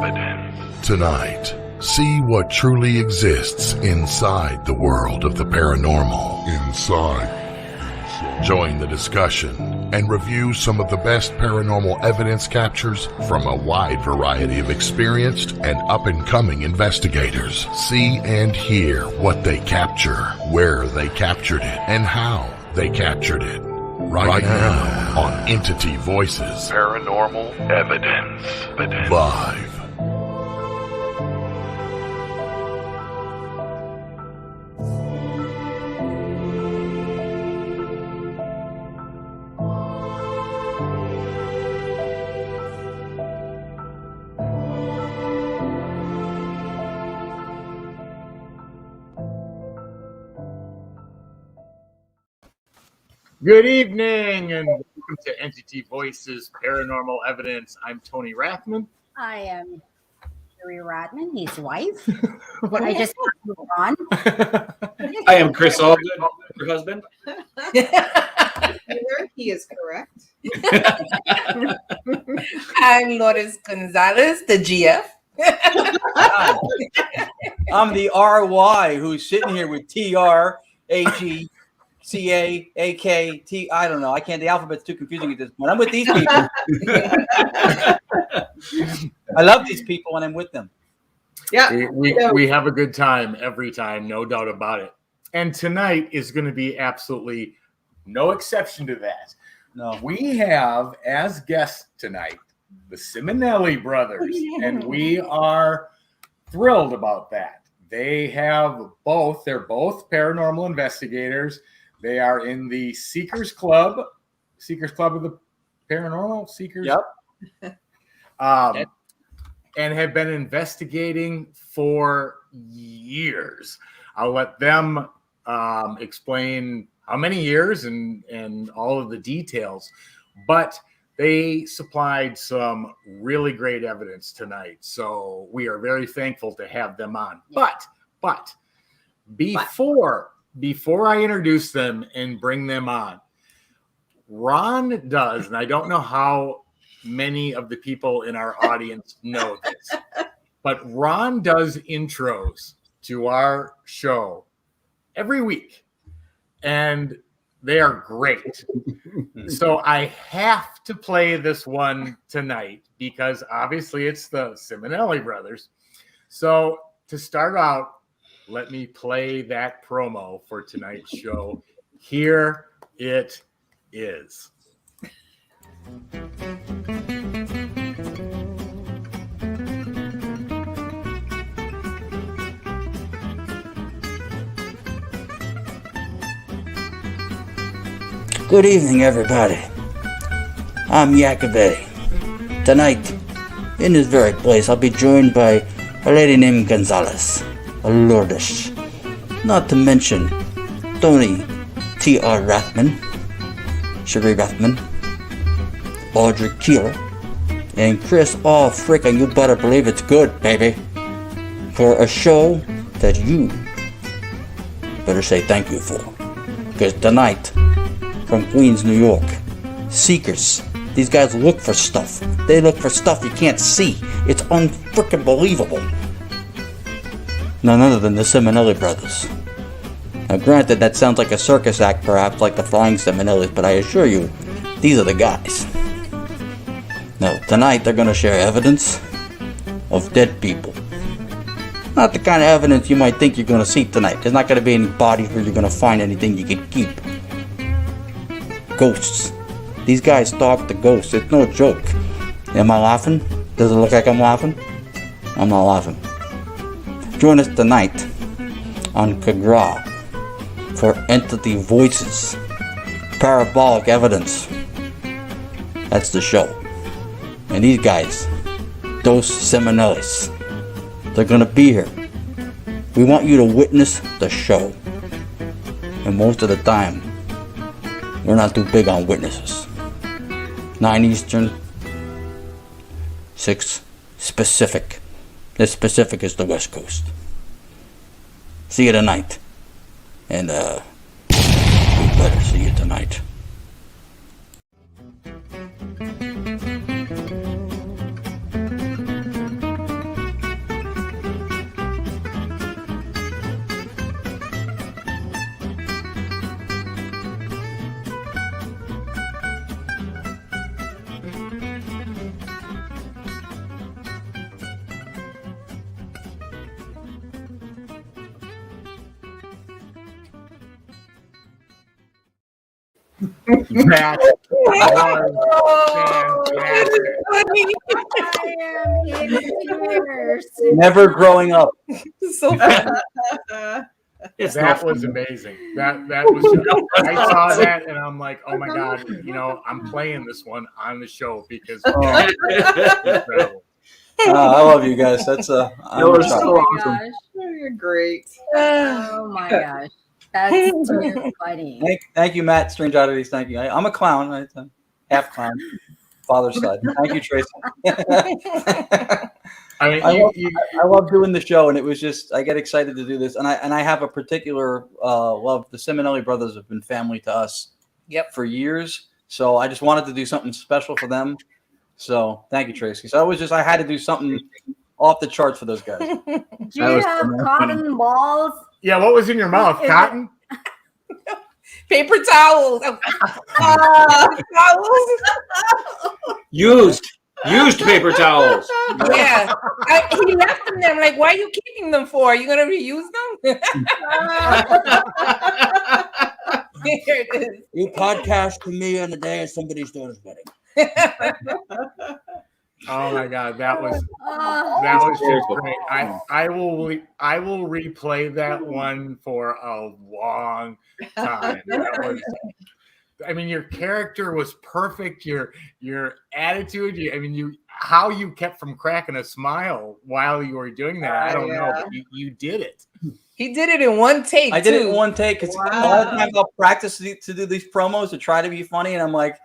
Evidence. Tonight, see what truly exists inside the world of the paranormal. Join the discussion and review some of the best paranormal evidence captures from a wide variety of experienced and up-and-coming investigators. See and hear what they capture, where they captured it, and how they captured it. Right now on Entity Voices Paranormal Evidence. Live. Good evening and welcome to Entity Voices Paranormal Evidence. I'm Tony Rathman. I am Jerry Rodman, his wife. I just move on. I am Chris Alden, your husband. He is correct. I'm Lourdes Gonzalez, the GF. I'm the RY who's sitting here with TR, AG, CA, AK, T. I don't know. I can't. The alphabet's too confusing at this point. I'm with these people. I love these people when I'm with them. Yeah, we have a good time every time, no doubt about it. And tonight is going to be absolutely no exception to that. No, we have as guests tonight the Simonelli brothers, and we are thrilled about that. They're both paranormal investigators. They are in the SeekersClub of the Paranormal Seekers. Yep. And have been investigating for years. I'll let them explain how many years and all of the details. But they supplied some really great evidence tonight. So we are very thankful to have them on. But before I introduce them and bring them on, Ron does, and I don't know how many of the people in our audience know this, but Ron does intros to our show every week, and they are great. So I have to play this one tonight because obviously it's the Simonelli brothers. So to start out, let me play that promo for tonight's show. Here it is. Good evening, everybody. I'm Yakube. Tonight, in this very place, I'll be joined by a lady named Gonzalez. Lourdes, not to mention Tony T.R. Rathman, Sherry Rathman, Audrey Keeler, and Chris. Oh, freaking, you better believe it's good, baby. For a show that you better say thank you for. Because tonight, from Queens, New York, Seekers. These guys look for stuff. They look for stuff you can't see. It's unfreaking believable. None other than the Simonelli brothers. Now granted, that sounds like a circus act, perhaps like the Flying Simonellis, but I assure you, these are the guys. Now, tonight they're going to share evidence of dead people. Not the kind of evidence you might think you're going to see tonight. There's not going to be any bodies where you're going to find anything you can keep. Ghosts. These guys stalk the ghosts. It's no joke. Am I laughing? Does it look like I'm laughing? I'm not laughing. Join us tonight on Kagra for Entity Voices Parabolic Evidence. That's the show. And these guys, those Simonellis, they're gonna be here. We want you to witness the show. And most of the time, we're not too big on witnesses. 9 Eastern, 6 Pacific. This Pacific is the West Coast. See you tonight. And, we better see you tonight. That was I am in tears. Never growing up. So funny. that was amazing. That was. I saw that and I'm like, oh my god, I'm playing this one on the show because incredible. I love you guys. That's That was so Oh my awesome. gosh. You're great. Oh my gosh. That's too funny. Thank you, Matt. Strange Oddities. Thank you. I'm a clown. I'm half clown. Father's side. Thank you, Tracy. I mean, I love doing the show, and it was just I get excited to do this, and I have a particular love. The Simonelli brothers have been family to us, for years. So I just wanted to do something special for them. So thank you, Tracy. So I had to do something off the charts for those guys. Do you have cotton balls? yeah, what was in your mouth? Cotton? Paper towels. Towels. Used paper towels. Yeah. He left them there. I'm like, why are you keeping them for? Are you going to reuse them? Here it is. You podcast to me on the day of somebody's daughter's wedding. Oh my god, that was just great. I will replay that one for a long time. I mean, your character was perfect. Your attitude. How you kept from cracking a smile while you were doing that. I don't know, but you did it. He did it in one take. I did it in one take because all the time I'll practice to do these promos to try to be funny, and I'm like,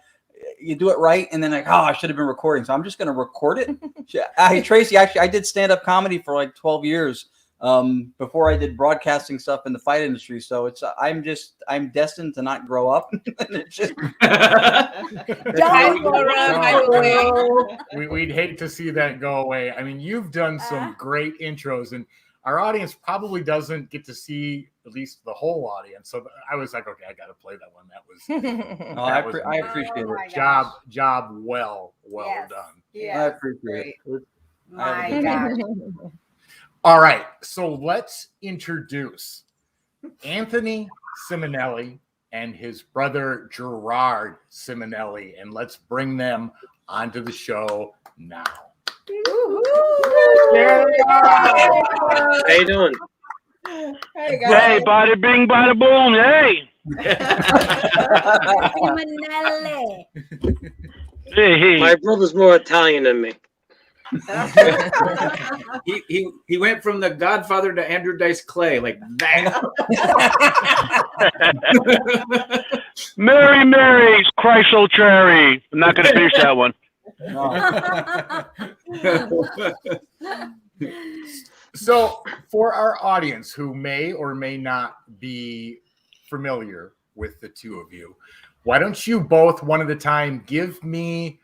you do it right, and then like, I should have been recording, so I'm just going to record it. Hey, Tracy, actually, I did stand-up comedy for like 12 years before I did broadcasting stuff in the fight industry. So I'm destined to not grow up. It's just We'd hate to see that go away. I mean, you've done some great intros, and our audience probably doesn't get to see at least the whole audience. So I was like, okay, I got to play that one. That was. I appreciate it. Job well done. Yeah, I appreciate it. My gosh. All right, so let's introduce Anthony Simonelli and his brother Gerard Simonelli, and let's bring them onto the show now. How you doing? Hey, bada bing, bada boom. Hey. Simonelli. Hey. My brother's more Italian than me. He went from the Godfather to Andrew Dice Clay like that. Mary, Chrysler Cherry. I'm not going to finish that one. So, for our audience who may or may not be familiar with the two of you, why don't you both one at a time give me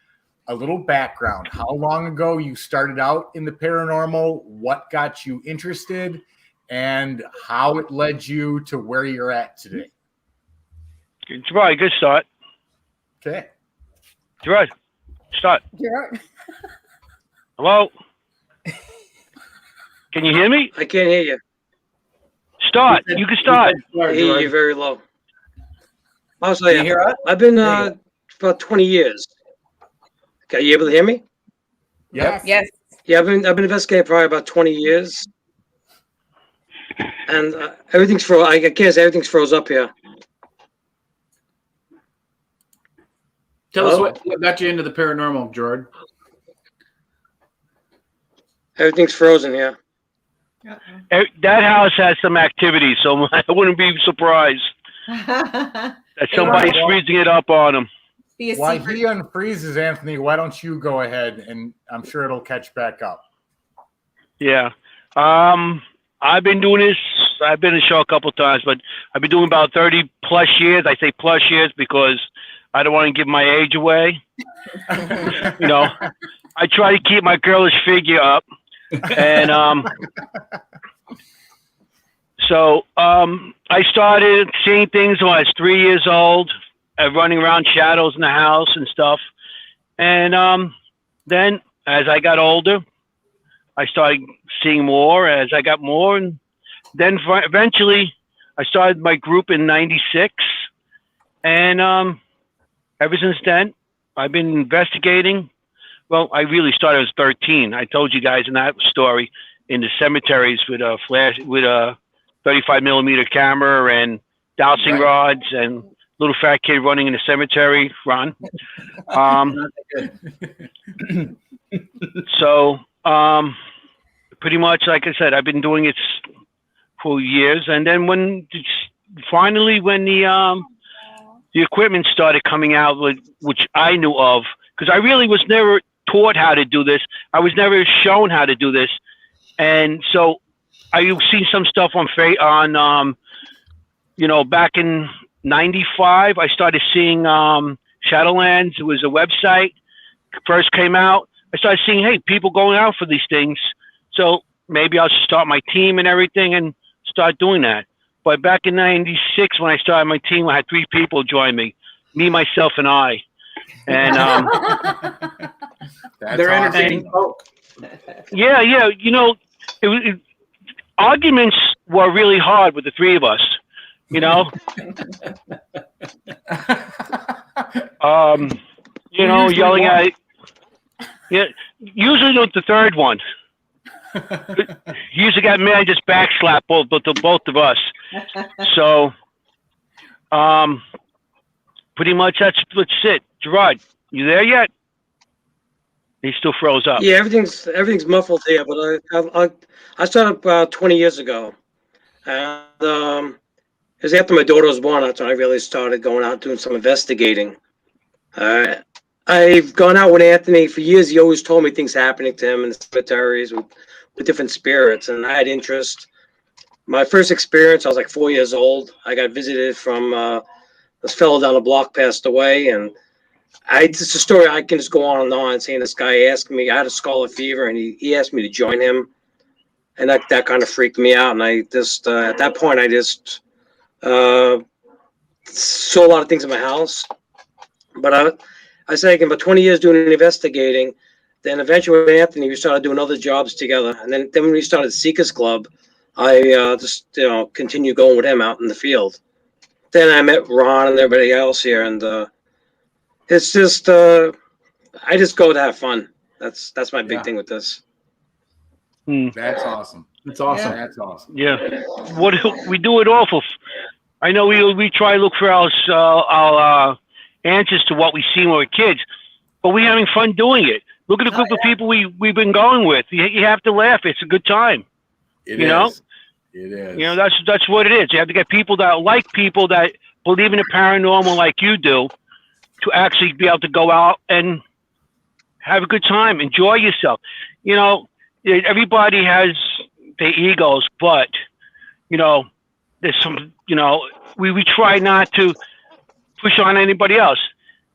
a little background? How long ago you started out in the paranormal, what got you interested, and how it led you to where you're at today? It's probably a good start. Okay. Gerard, start. Gerard. Hello? Can you hear me? I can't hear you. Start. You can start. I hear you very low. I'll Can you hear us? I've been for about 20 years. Okay, you able to hear me? Yep. Yes. Yeah, I've been investigating probably about 20 years. And everything's froze. I guess everything's froze up here. Tell us what got you into the paranormal, Gerard. Everything's frozen here. That house has some activity, so I wouldn't be surprised that somebody's freezing it up on them. While he unfreezes, Anthony, why don't you go ahead, and I'm sure it'll catch back up. Yeah. I've been doing this. I've been in the show a couple of times, but I've been doing about 30 plus years. I say plus years because I don't want to give my age away. You know, I try to keep my girlish figure up. And so I started seeing things when I was 3 years old, running around shadows in the house and stuff. And then as I got older, I started seeing more as I got more. And then eventually I started my group in 96. And ever since then, I've been investigating. Well, I really started as 13. I told you guys in that story, in the cemeteries with a 35 millimeter camera and dowsing rods and little fat kid running in the cemetery, Ron. So pretty much, like I said, I've been doing it for years. And then when the equipment started coming out, which I knew of, because I really was never taught how to do this. I was never shown how to do this. And so I've seen some stuff on back in 95, I started seeing Shadowlands. It was a website, first came out. I started seeing, hey, people going out for these things. So maybe I'll start my team and everything and start doing that. But back in 96, when I started my team, I had 3 people join me, myself, and I. And they're entertaining folk. Yeah. Arguments were really hard with the 3 of us. Yelling at. Yeah, usually the third one. Usually got mad and just backslap both of us. So, pretty much that's it. Gerard, you there yet? He still froze up. Yeah, everything's muffled here, but I started about 20 years ago, and it was after my daughter was born. That's when I really started going out doing some investigating. I've gone out with Anthony for years. He always told me things happening to him in the cemeteries with different spirits, and I had interest. My first experience, I was like 4 years old. I got visited from this fellow down the block passed away, and it's a story I can just go on and on. Saying this guy asked me, I had a scarlet fever, and he asked me to join him, and that kind of freaked me out. And I just at that point, I just saw a lot of things in my house, but I say again, about 20 years doing investigating. Then eventually with Anthony, we started doing other jobs together. And then when we started SeekersClub, I just continued going with him out in the field. Then I met Ron and everybody else here, and it's just I just go to have fun. That's my big thing with this. That's awesome. That's awesome. Yeah. That's awesome. Yeah, we do it awful. I know we try to look for our answers to what we see when we're kids, but we're having fun doing it. Look at the group of people we've been going with. You have to laugh. It's a good time. It is. It is. That's what it is. You have to get people that believe in the paranormal like you do, to actually be able to go out and have a good time, enjoy yourself. Everybody has their egos, but there's some. We try not to push on anybody else.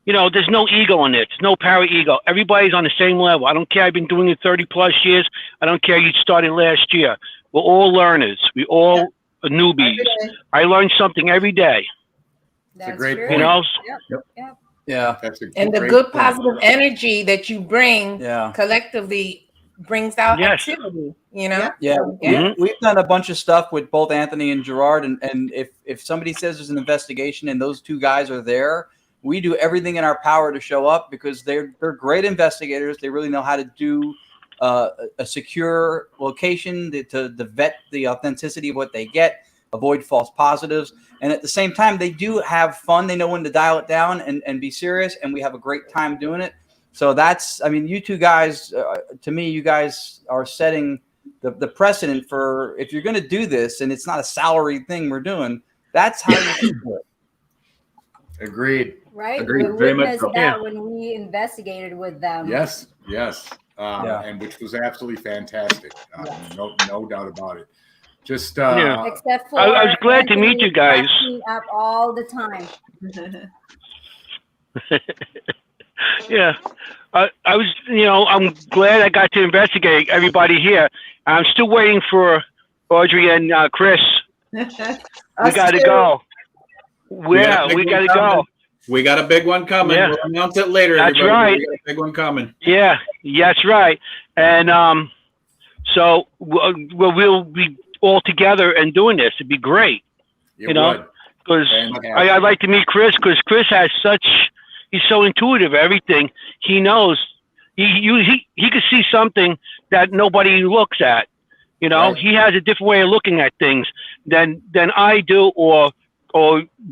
There's no ego in it. There's no para-ego. Everybody's on the same level. I don't care. I've been doing it 30 plus years. I don't care. You started last year. We're all learners. We all are newbies. I learn something every day. That's a great true. point. Yep. Yeah. And the good positive energy that you bring Yeah. collectively brings out Yes. activity, Yeah, Mm-hmm. we've done a bunch of stuff with both Anthony and Gerard, and if somebody says there's an investigation and those 2 guys are there, we do everything in our power to show up, because they're great investigators. They really know how to do a secure location to vet the authenticity of what they get, avoid false positives, and at the same time they do have fun. They know when to dial it down and be serious, and we have a great time doing it. So you 2 guys, to me, you guys are setting the precedent for, if you're going to do this and it's not a salary thing we're doing, that's how you should do it. Agreed. Right? Agreed. We Very much witnessed so. that when we investigated with them. Yes. And which was absolutely fantastic. No doubt about it. Just Except for I was glad to meet you guys. cracks me up all the time. Yeah. I was, I'm glad I got to investigate everybody here. I'm still waiting for Audrey and Chris. We got to go. We got to go. We got a big one coming. Yeah. We'll announce it later. That's everybody. right. We got a big one coming. Yeah, that's right. And so we'll be all together and doing this. It'd be great. It would. because I'd like to meet Chris, because Chris has he's so intuitive. Everything he knows, he could see something that nobody looks at. You know, he has a different way of looking at things than I do, or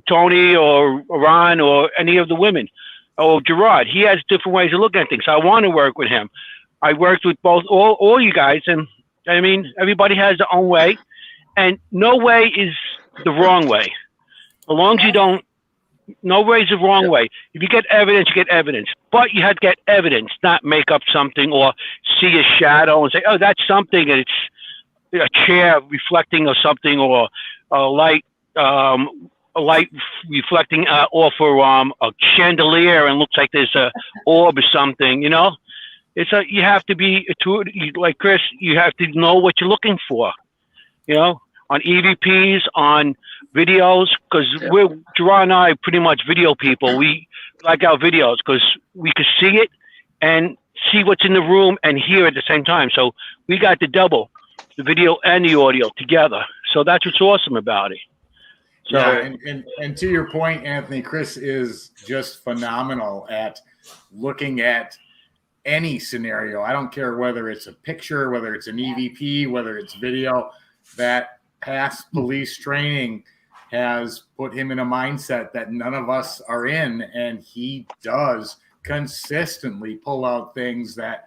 Tony, or Ron, or any of the women, or Gerard. He has different ways of looking at things. So I want to work with him. I worked with all you guys, and I mean, everybody has their own way, and no way is the wrong way. As long as you don't, no way is the wrong way. If you get evidence, you get evidence. But you have to get evidence, not make up something or see a shadow and say, oh, that's something, and it's a chair reflecting or something, or a light reflecting off a chandelier, and looks like there's a orb or something, you know? You have to be, like Chris, you have to know what you're looking for, you know, on EVPs, on videos, because Gerard and I are pretty much video people. We like our videos because we could see it and see what's in the room and hear at the same time. So we got the double, the video and the audio together. So that's what's awesome about it. So, yeah, and to your point, Anthony, Chris is just phenomenal at looking at any scenario. I don't care whether it's a picture, whether it's an EVP, whether it's video. That past police training has put him in a mindset that none of us are in, and he does consistently pull out things that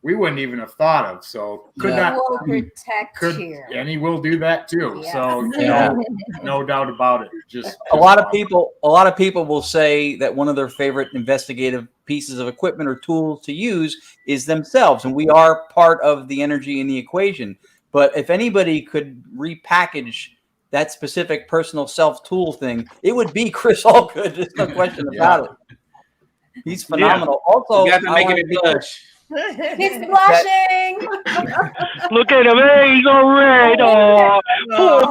we wouldn't even have thought of. So and he will do that too. Yeah. So no doubt about it. Just a lot of people will say that one of their favorite investigative pieces of equipment or tools to use is themselves, and we are part of the energy in the equation. But if anybody could repackage that specific personal self-tool thing, it would be Chris Allgood. There's no question about it. He's phenomenal. Yeah. Also, you have to make it a blush. He's blushing. Look at him. Hey, he's all red. Oh,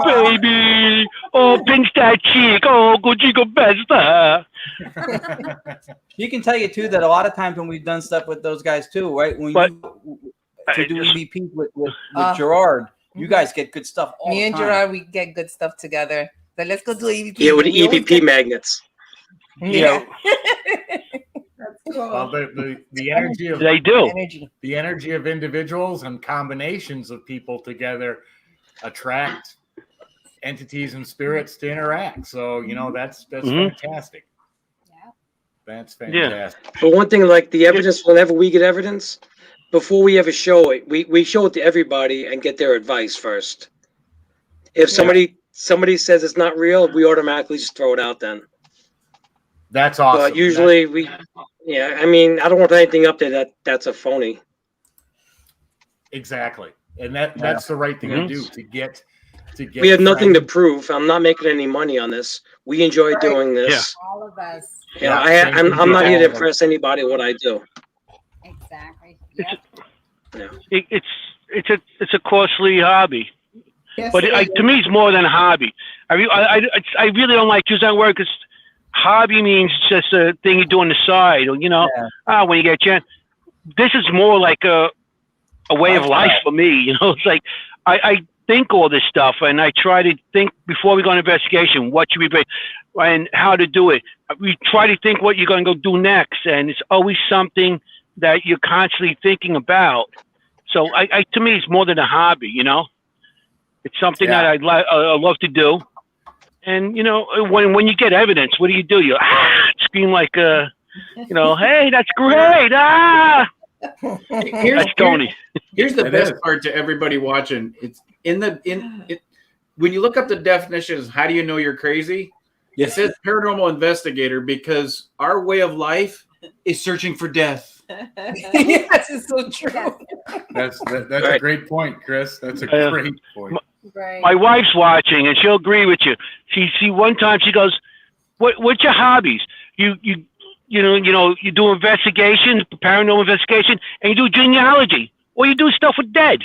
poor baby. Oh, pinch that cheek. Oh, go besta. She can tell you, too, that a lot of times when we've done stuff with those guys, too, right? To do EVP with Gerard, you guys get good stuff all the time. Me and Gerard, we get good stuff together. So let's go do EVP. Yeah, with the EVP magnets. Yeah. That's cool. Well, the energy of the energy of individuals and combinations of people together attract entities and spirits to interact. So that's fantastic. Yeah, that's fantastic. Yeah. But one thing, like the evidence, whenever we get evidence, before we ever show it, we show it to everybody and get their advice first. If somebody says it's not real, we automatically just throw it out then. That's awesome. But usually I mean, I don't want anything up there that's a phony. Exactly. And that's the right thing to do to get we have nothing to prove. I'm not making any money on this. We enjoy doing this. Yeah. All of us. Yeah, I'm not here to impress anybody what I do. Exactly. Yep. It's a costly hobby. Yes, but to me, it's more than a hobby. I really don't like using that word, because hobby means just a thing you do on the side, or when you get a chance. This is more like a way of life for me. It's like I think all this stuff, and I try to think before we go on investigation. What should we bring, and how to do it. We try to think what you're going to go do next, and it's always something that you're constantly thinking about. So to me, it's more than a hobby. It's something that I love to do. And when you get evidence, what do? You scream like hey, that's great! That's Tony. Here's the best part to everybody watching. It's when you look up the definitions. How do you know you're crazy? It says paranormal investigator, because our way of life is searching for death. Yes, it's so true. That's a great point, Chris. That's a great point. Right. My wife's watching, and she'll agree with you. She one time she goes, "What's your hobbies? You do investigations, paranormal investigation, and you do genealogy, or you do stuff with dead."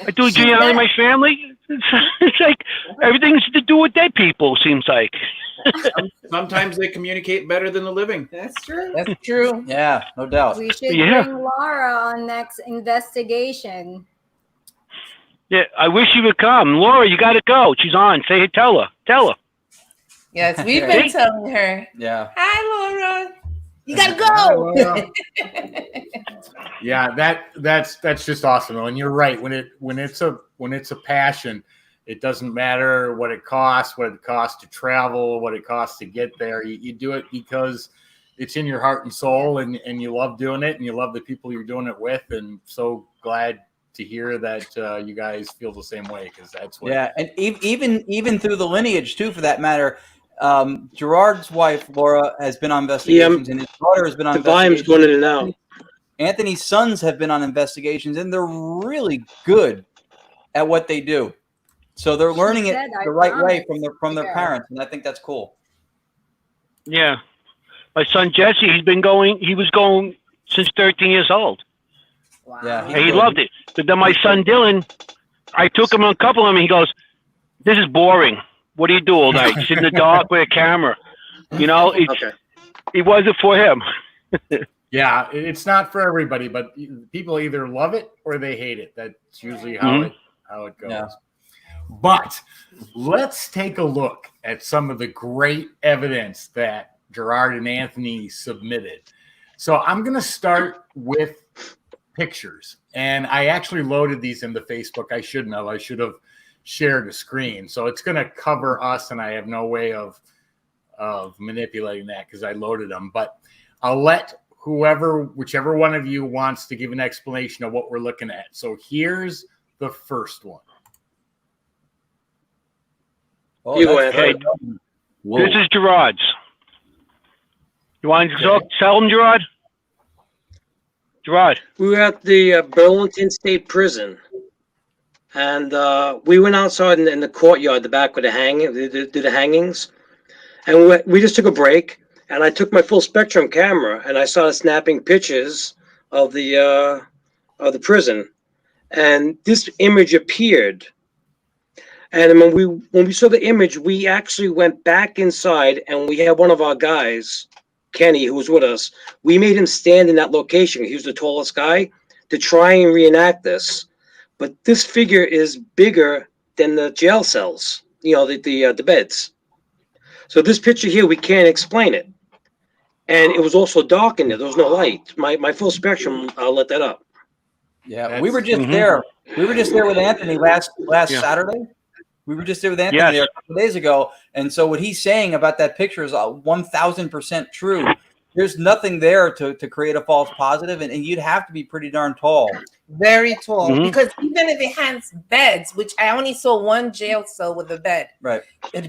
I do genealogy in my family. It's like everything's to do with dead people. Seems like. Sometimes they communicate better than the living. That's true. That's true. Yeah, no doubt. We should bring Laura on next investigation. Yeah, I wish you would come. Laura, you got to go. She's on. Say, tell her. Yes, we've been telling her. Yeah. Hi, Laura. You gotta go. Yeah, that's just awesome. And you're right. When it's a passion, it doesn't matter what it costs to travel, what it costs to get there. You do it because it's in your heart and soul, and you love doing it, and you love the people you're doing it with. And so glad to hear that you guys feel the same way, because that's what. Yeah, and even through the lineage too, for that matter. Gerard's wife Laura has been on investigations, and his daughter has been on. The volume's going in and out. Anthony's sons have been on investigations, and they're really good at what they do. So they're learning it the right way from their parents, and I think that's cool. Yeah, my son Jesse, he was going since 13 years old. Wow. Yeah, he loved it. But then my son Dylan, I took him on a couple of them, and he goes, "This is boring. What do you do all night? Sit in the dark with a camera." You know, it wasn't for him. Yeah, it's not for everybody, but people either love it or they hate it. That's usually how it goes. Yeah. But let's take a look at some of the great evidence that Gerard and Anthony submitted. So I'm going to start with pictures. And I actually loaded these into Facebook. I shouldn't have. I should have shared a screen. So it's going to cover us, and I have no way of manipulating that because I loaded them. But I'll let whichever one of you wants to give an explanation of what we're looking at. So here's the first one. Oh, hey, this is Gerard's. You want to tell him, Gerard? Gerard. We were at the Burlington State Prison, and we went outside in the courtyard, the back with the hangings, and we just took a break. And I took my full spectrum camera, and I started snapping pictures of the prison, and this image appeared. And when we saw the image, we actually went back inside, and we had one of our guys, Kenny, who was with us. We made him stand in that location. He was the tallest guy, to try and reenact this. But this figure is bigger than the jail cells, the beds. So this picture here, we can't explain it. And it was also dark in there. There was no light. My full spectrum, I'll let that up. Yeah, we were just there. We were just there with Anthony last Saturday. We were just there with Anthony there a couple days ago. And so what he's saying about that picture is 1,000% true. There's nothing there to create a false positive, and you'd have to be pretty darn tall. Very tall. Because even if it has beds, which I only saw one jail cell with a bed. Right.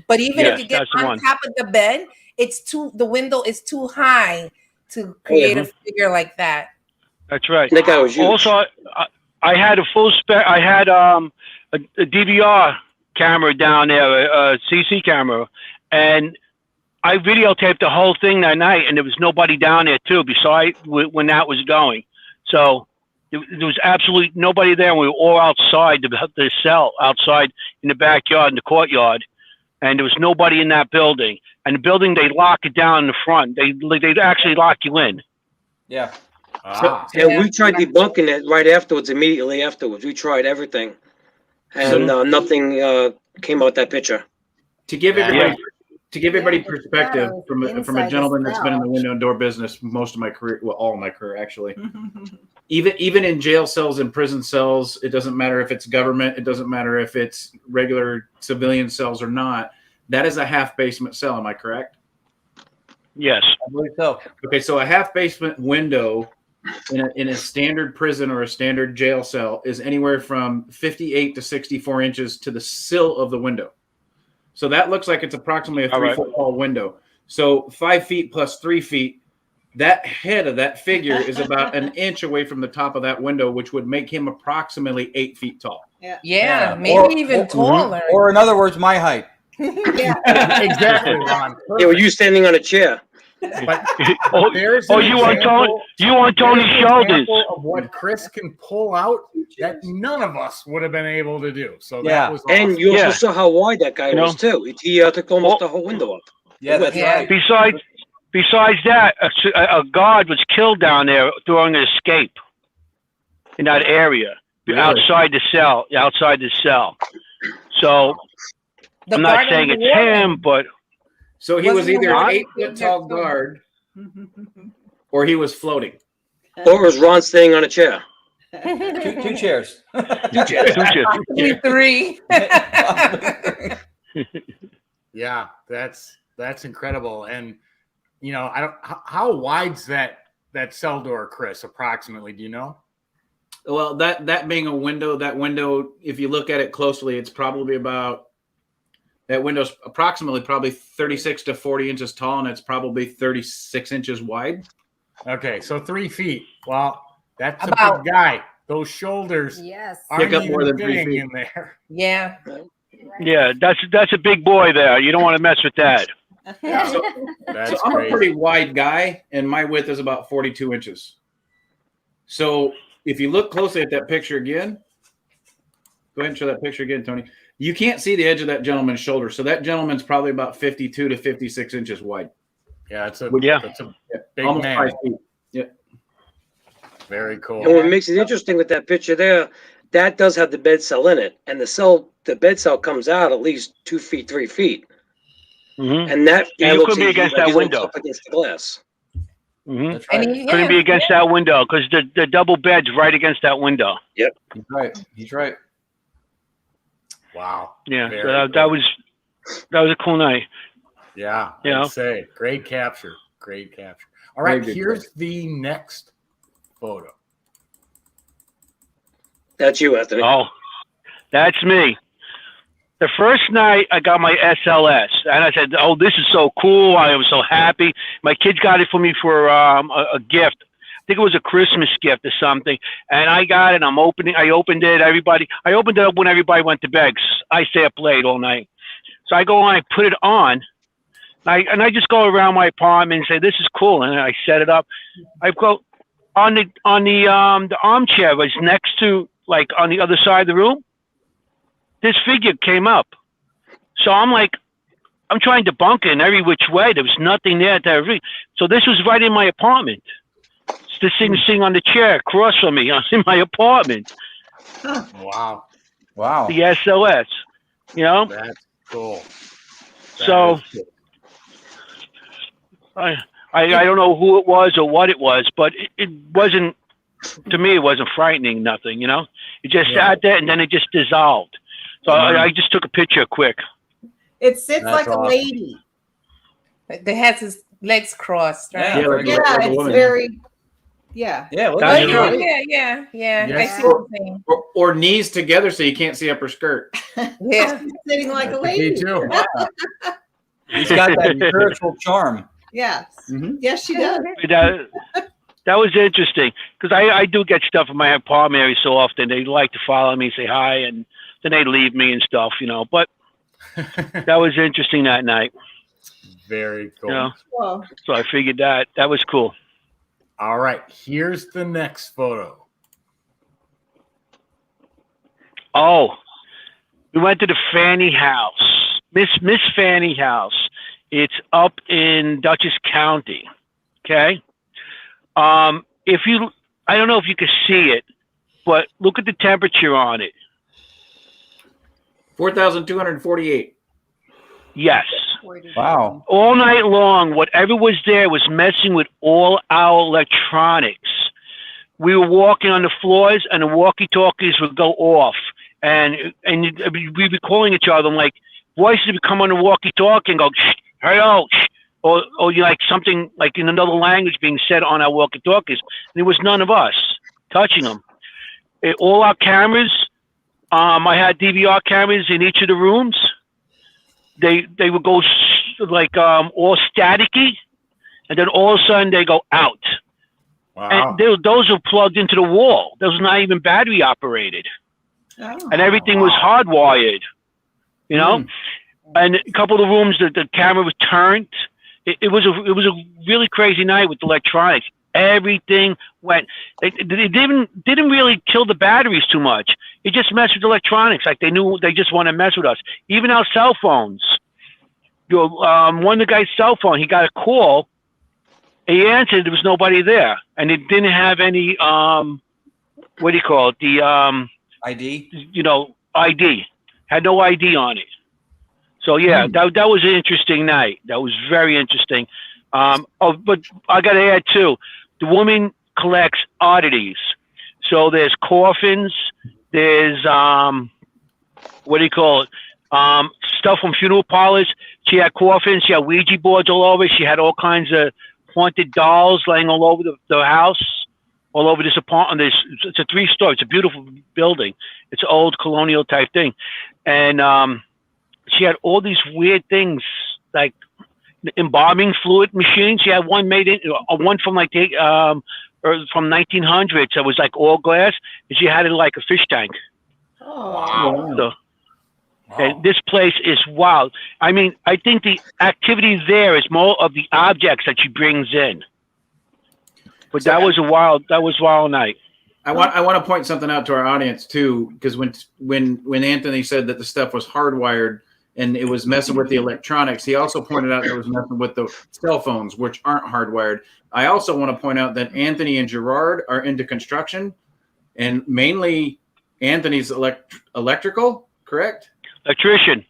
But even if you get on top of the bed, the window is too high to create a figure like that. That's right. That guy was huge. Also, I had a full spec. I had a DVR camera down there, a CC camera, and I videotaped the whole thing that night, and there was nobody down there too. Besides when that was going, so there was absolutely nobody there. We were all outside the cell, outside in the backyard, in the courtyard, and there was nobody in that building. And the building, they lock it down in the front. They actually lock you in. Yeah. And we tried debunking it right afterwards, immediately afterwards. We tried everything, and nothing came out that picture. To give everybody perspective from a gentleman that's been in the window and door business most of my career, well, all of my career actually. Even in jail cells and prison cells, it doesn't matter if it's government, it doesn't matter if it's regular civilian cells or not. That is a half basement cell. Am I correct? Yes. I believe so. Okay, so a half basement window in a standard prison or a standard jail cell is anywhere from 58 to 64 inches to the sill of the window. So that looks like it's approximately a 3-foot tall window. So 5 feet plus 3 feet, that head of that figure is about an inch away from the top of that window, which would make him approximately 8 feet tall. Yeah, maybe even taller. Or in other words, my height. Yeah, exactly, Ron. Yeah, were you standing on a chair? But you on Tony's shoulders of what Chris can pull out that none of us would have been able to do. So that was awesome. And you also saw how wide that guy was too. He took almost the whole window up. Yeah, that's right. Besides that, a guard was killed down there during an escape in that area. Really? outside the cell. Outside the cell. So I'm not saying it's him, but so he was either an 8-foot tall guard, or he was floating, or was Ron staying on a chair? Two chairs. Two chairs. Possibly three. Yeah, that's incredible. And you know, I don't how wide's that cell door, Chris, approximately, do you know? Well, that being a window, that window, if you look at it closely, it's probably about, that window's approximately probably 36 to 40 inches tall, and it's probably 36 inches wide. Okay, so 3 feet. Well, that's a big guy. Those shoulders aren't pick up more than 3 fitting feet in there. Yeah. yeah, that's a big boy there. You don't want to mess with that. So I'm a pretty wide guy, and my width is about 42 inches. So if you look closely at that picture again, go ahead and show that picture again, Tony. You can't see the edge of that gentleman's shoulder. So that gentleman's probably about 52 to 56 inches wide. Yeah, that's a big almost man. 5 feet. Yeah. Very cool. And what makes it interesting with that picture there, that does have the bed cell in it, and the bed cell comes out at least 2 feet, 3 feet. Mm-hmm. And that you could be against that window. Up against the glass. Mm-hmm. That's right. Couldn't be against that window because the double bed's right against that window. Yep. He's right. He's right. Wow. Yeah. Very So that was a cool night. Yeah. You I'd know? say great capture. Great capture. All right. Very good. Here's the next photo. That's you, Anthony. Oh, that's me. The first night I got my SLS, and I said, "Oh, this is so cool! I was so happy." My kids got it for me for a gift. I think it was a Christmas gift or something. And I got it. I opened it. I opened it up when everybody went to bed. I stay up late all night, so I go on. I put it on. I just go around my apartment and say, "This is cool," and I set it up. I go on the armchair was next to, like, on the other side of the room. This figure came up. So I'm trying to bunk it in every which way. There was nothing there so this was right in my apartment. This thing sitting on the chair across from me in my apartment. Wow. Wow. The SLS, you know? That's cool. So I don't know who it was or what it was, but it wasn't, to me, it wasn't frightening, nothing, you know? It just sat there and then it just dissolved. So I just took a picture quick. It sits like a lady. That has his legs crossed, right? Yeah, it's very. Yeah. Yeah. I see what you're saying. Or knees together so you can't see up her skirt. Yeah. Sitting like a lady. Me too. He's got that spiritual charm. Yes. Mm-hmm. Yes, she does. That was interesting because I do get stuff in my apartment every so often. They like to follow me, say hi, and then they leave me and stuff, you know. But that was interesting that night. Very cool. You know? So I figured that was cool. All right, here's the next photo. Oh, we went to the Fanny House, Miss Fanny House. It's up in Dutchess County. Okay. I don't know if you can see it, but look at the temperature on it. 4,248. Yes. Wow. All night long, whatever was there was messing with all our electronics. We were walking on the floors, and the walkie-talkies would go off, and we'd be calling each other, and like voices would come on the walkie-talkie and go, "Shh, hello," shh, or you like something like in another language being said on our walkie-talkies. And there was none of us touching them. All our cameras. I had DVR cameras in each of the rooms. They would go like all staticky, and then all of a sudden they go out. Wow. And those were plugged into the wall. Those were not even battery operated, and everything was hardwired. You know, and a couple of the rooms the camera was turned. It was a really crazy night with electronics. Everything went. It didn't really kill the batteries too much. It just messed with electronics. Like they knew they just want to mess with us. Even our cell phones. One of the guy's cell phone, he got a call. He answered. There was nobody there, and it didn't have any. What do you call it? ID? ID. Had no ID on it. So yeah, that was an interesting night. That was very interesting. But I got to add too, the woman collects oddities. So there's coffins, there's what do you call it? Stuff from funeral parlors. She had coffins, she had Ouija boards all over. She had all kinds of haunted dolls laying all over the house, all over this apartment. It's a 3-story. It's a beautiful building. It's an old colonial type thing, and she had all these weird things like embalming fluid machines. She had one made one from like from 1900s. It was like all glass, and she had it like a fish tank. Oh, Wow. So, and this place is wild. I mean, I think the activity there is more of the objects that she brings in. But So that was wild night. I want to point something out to our audience too, because when Anthony said that the stuff was hardwired and it was messing with the electronics, he also pointed out it was messing with the cell phones, which aren't hardwired. I also want to point out that Anthony and Gerard are into construction, and mainly Anthony's electrical, correct? Electrician.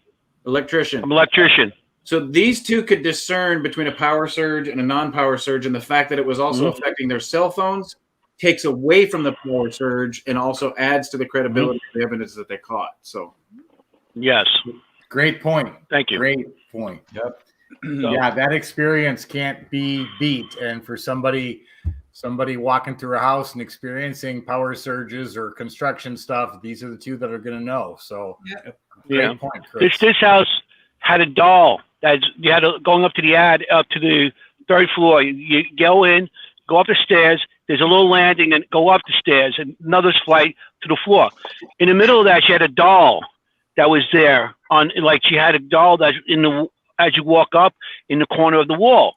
I'm an electrician. So these two could discern between a power surge and a non-power surge, and the fact that it was also affecting their cell phones takes away from the power surge and also adds to the credibility of the evidence that they caught. So, yes. Great point. Thank you. Great point. Yep. Yeah, that experience can't be beat. And for somebody walking through a house and experiencing power surges or construction stuff, these are the two that are going to know. So, great point, Chris. This house had a doll that you had going up to the 3rd floor. You go in, go up the stairs. There's a little landing, and go up the stairs, and another flight to the floor. In the middle of that, she had a doll that was there she had a doll that as you walk up in the corner of the wall.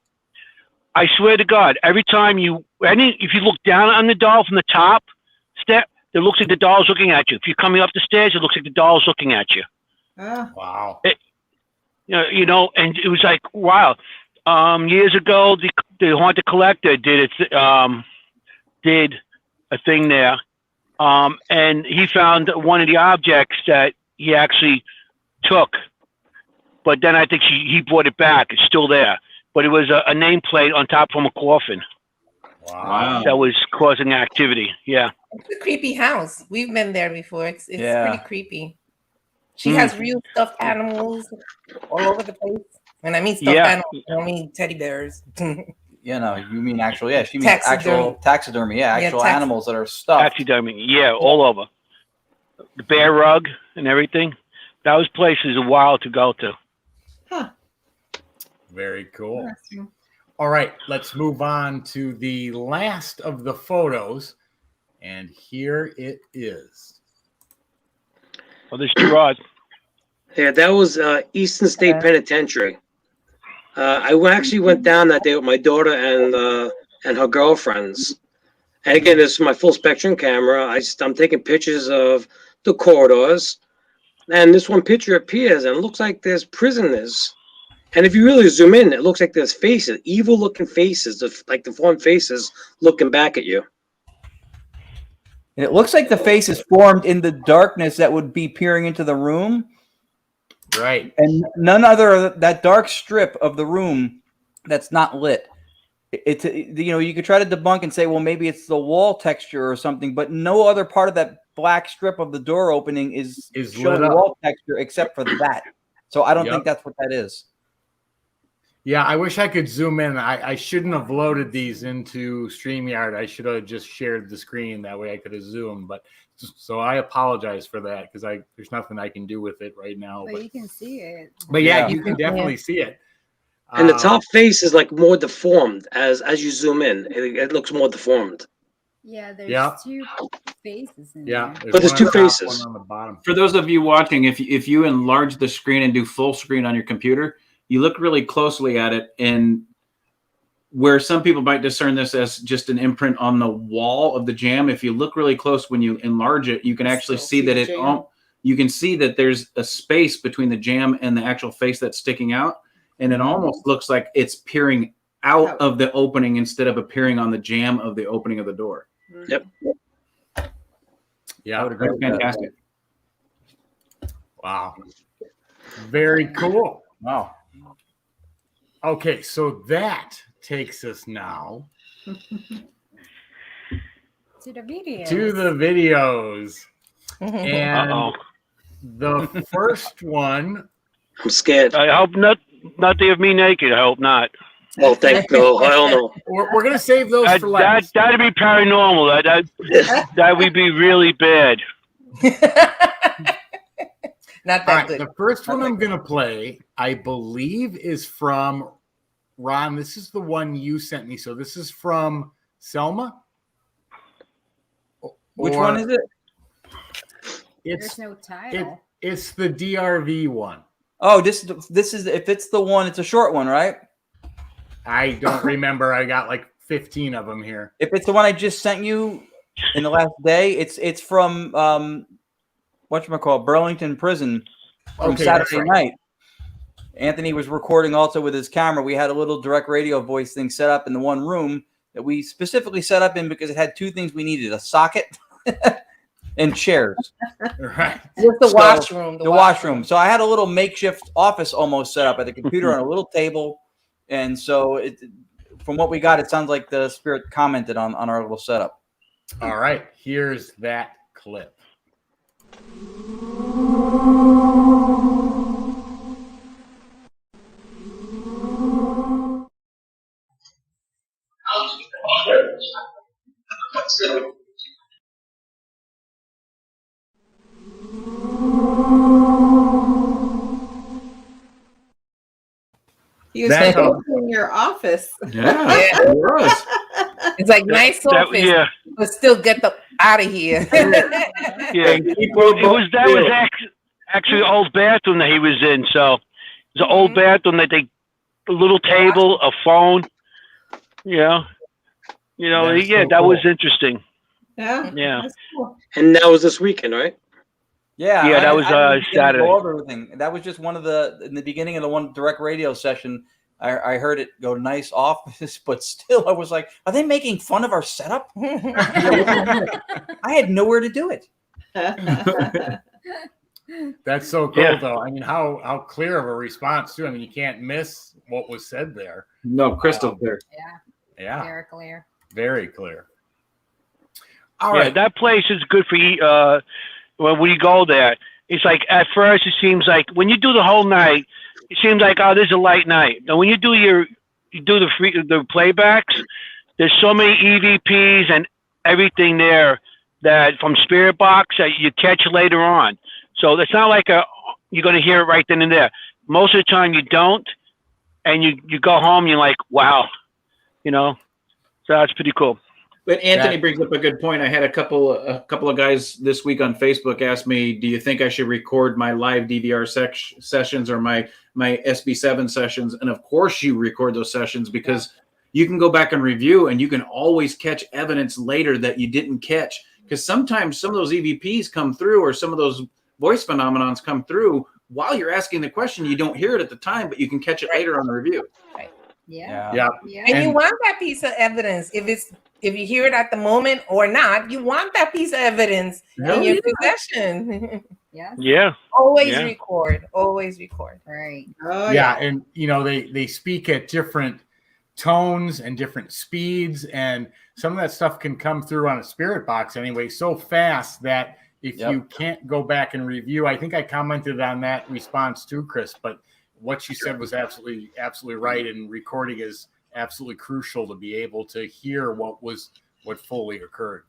I swear to God, every time if you look down on the doll from the top step, it looks like the doll's looking at you. If you're coming up the stairs, it looks like the doll's looking at you. Wow. And it was like, wow. Years ago, the Haunted Collector did a thing there, and he found one of the objects that he actually took, but then I think he brought it back. It's still there, but it was a nameplate on top from a coffin. Wow. That was causing activity. Yeah. It's a creepy house. We've been there before. It's pretty creepy. She Mm. has real stuffed animals all over the place. When I mean stuffed animals, I don't mean teddy bears. You know, you mean actual, she means actual taxidermy, actual animals that are stuffed. Taxidermy, all over. The bear rug and everything. Those places are wild to go to. Huh. Very cool. All right, let's move on to the last of the photos. And here it is. Oh, this is Gerard. Yeah, that was Eastern State Penitentiary. I actually went down that day with my daughter and her girlfriends. And again, this is my full spectrum camera. I'm taking pictures of the corridors. And this one picture appears and it looks like there's prisoners. And if you really zoom in, it looks like there's faces, evil looking faces, like deformed faces looking back at you. And it looks like the face is formed in the darkness that would be peering into the room. Right. And none other that dark strip of the room that's not lit. It's you could try to debunk and say, well, maybe it's the wall texture or something, but no other part of that black strip of the door opening is showing wall texture except for that. So I don't think that's what that is. Yeah, I wish I could zoom in. I shouldn't have loaded these into StreamYard. I should have just shared the screen. That way I could have zoomed. But so I apologize for that because there's nothing I can do with it right now. But you can see it. But yeah, you can definitely see it. And the top face is like more deformed as you zoom in. It looks more deformed. Yeah, there's two faces in there. But there's two faces. One on the bottom. For those of you watching, if you enlarge the screen and do full screen on your computer, you look really closely at it, and where some people might discern this as just an imprint on the wall of the jam, if you look really close when you enlarge it, you can actually see that you can see that there's a space between the jam and the actual face that's sticking out, and it almost looks like it's peering out of the opening instead of appearing on the jam of the opening of the door. Yep. Yeah, would agree with that. Fantastic. Wow. Very cool. Wow. Okay, so that takes us now To the video. to the videos. And Uh-oh. the first one. I'm scared. I hope not to have me naked. I hope not. Oh, thank God. Hell no. We're going to save those for last. That'd be paranormal. That would be really bad. Not that All right, good. the first one I'm going to play, I believe, is from Ron. This is the one you sent me. So this is from Selma. Which one is it? There's no title. It's the DRV one. Oh, this is if it's the one, it's a short one, right? I don't remember. I got like 15 of them here. If it's the one I just sent you in the last day, it's from whatchamacallit, Burlington Prison from Saturday night. Anthony was recording also with his camera. We had a little direct radio voice thing set up in the one room that we specifically set up in because it had two things we needed: a socket and chairs. Right. With the washroom. The washroom. So I had a little makeshift office almost set up at the computer on a little table. And so from what we got, it sounds like the spirit commented on our little setup. All right. Here's that clip. He was in your office. Yeah. It's like nice office, but still get the out of here. It was actually an old bathroom that he was in. So it's an old bathroom that a little table, a phone. That was interesting. Yeah. Yeah. Cool. And that was this weekend, right? Yeah. Yeah, that was Saturday. Everything. That was just one of in the beginning of the one direct radio session. I heard it go nice office, but still I was like, are they making fun of our setup? I had nowhere to do it. That's so cool, though. I mean, how clear of a response, too. I mean, you can't miss what was said there. No, crystal clear. Yeah. Very clear. Very clear. All right. That place is good for when you go there. It's like at first it seems like when you do the whole night, it seems like, oh, this is a light night. And when you do the playbacks, there's so many EVPs and everything there that from Spirit Box that you catch later on. So it's not like you're going to hear it right then and there. Most of the time you don't, and you go home, you're like, wow, so that's pretty cool. But Anthony brings up a good point. I had a couple of guys this week on Facebook ask me, "Do you think I should record my live DVR sessions or my SB7 sessions?" And of course, you record those sessions because you can go back and review, and you can always catch evidence later that you didn't catch. Because sometimes some of those EVPs come through, or some of those voice phenomenons come through while you're asking the question. You don't hear it at the time, but you can catch it later on the review. Right. Yeah. And you want that piece of evidence. If you hear it at the moment or not, you want that piece of evidence in your possession. Yeah. Always record. Always record. Right. Oh, And they speak at different tones and different speeds, and some of that stuff can come through on a Spirit Box anyway so fast that if you can't go back and review, I think I commented on that response too, Chris, but what you said was absolutely right, and recording is absolutely crucial to be able to hear what fully occurred.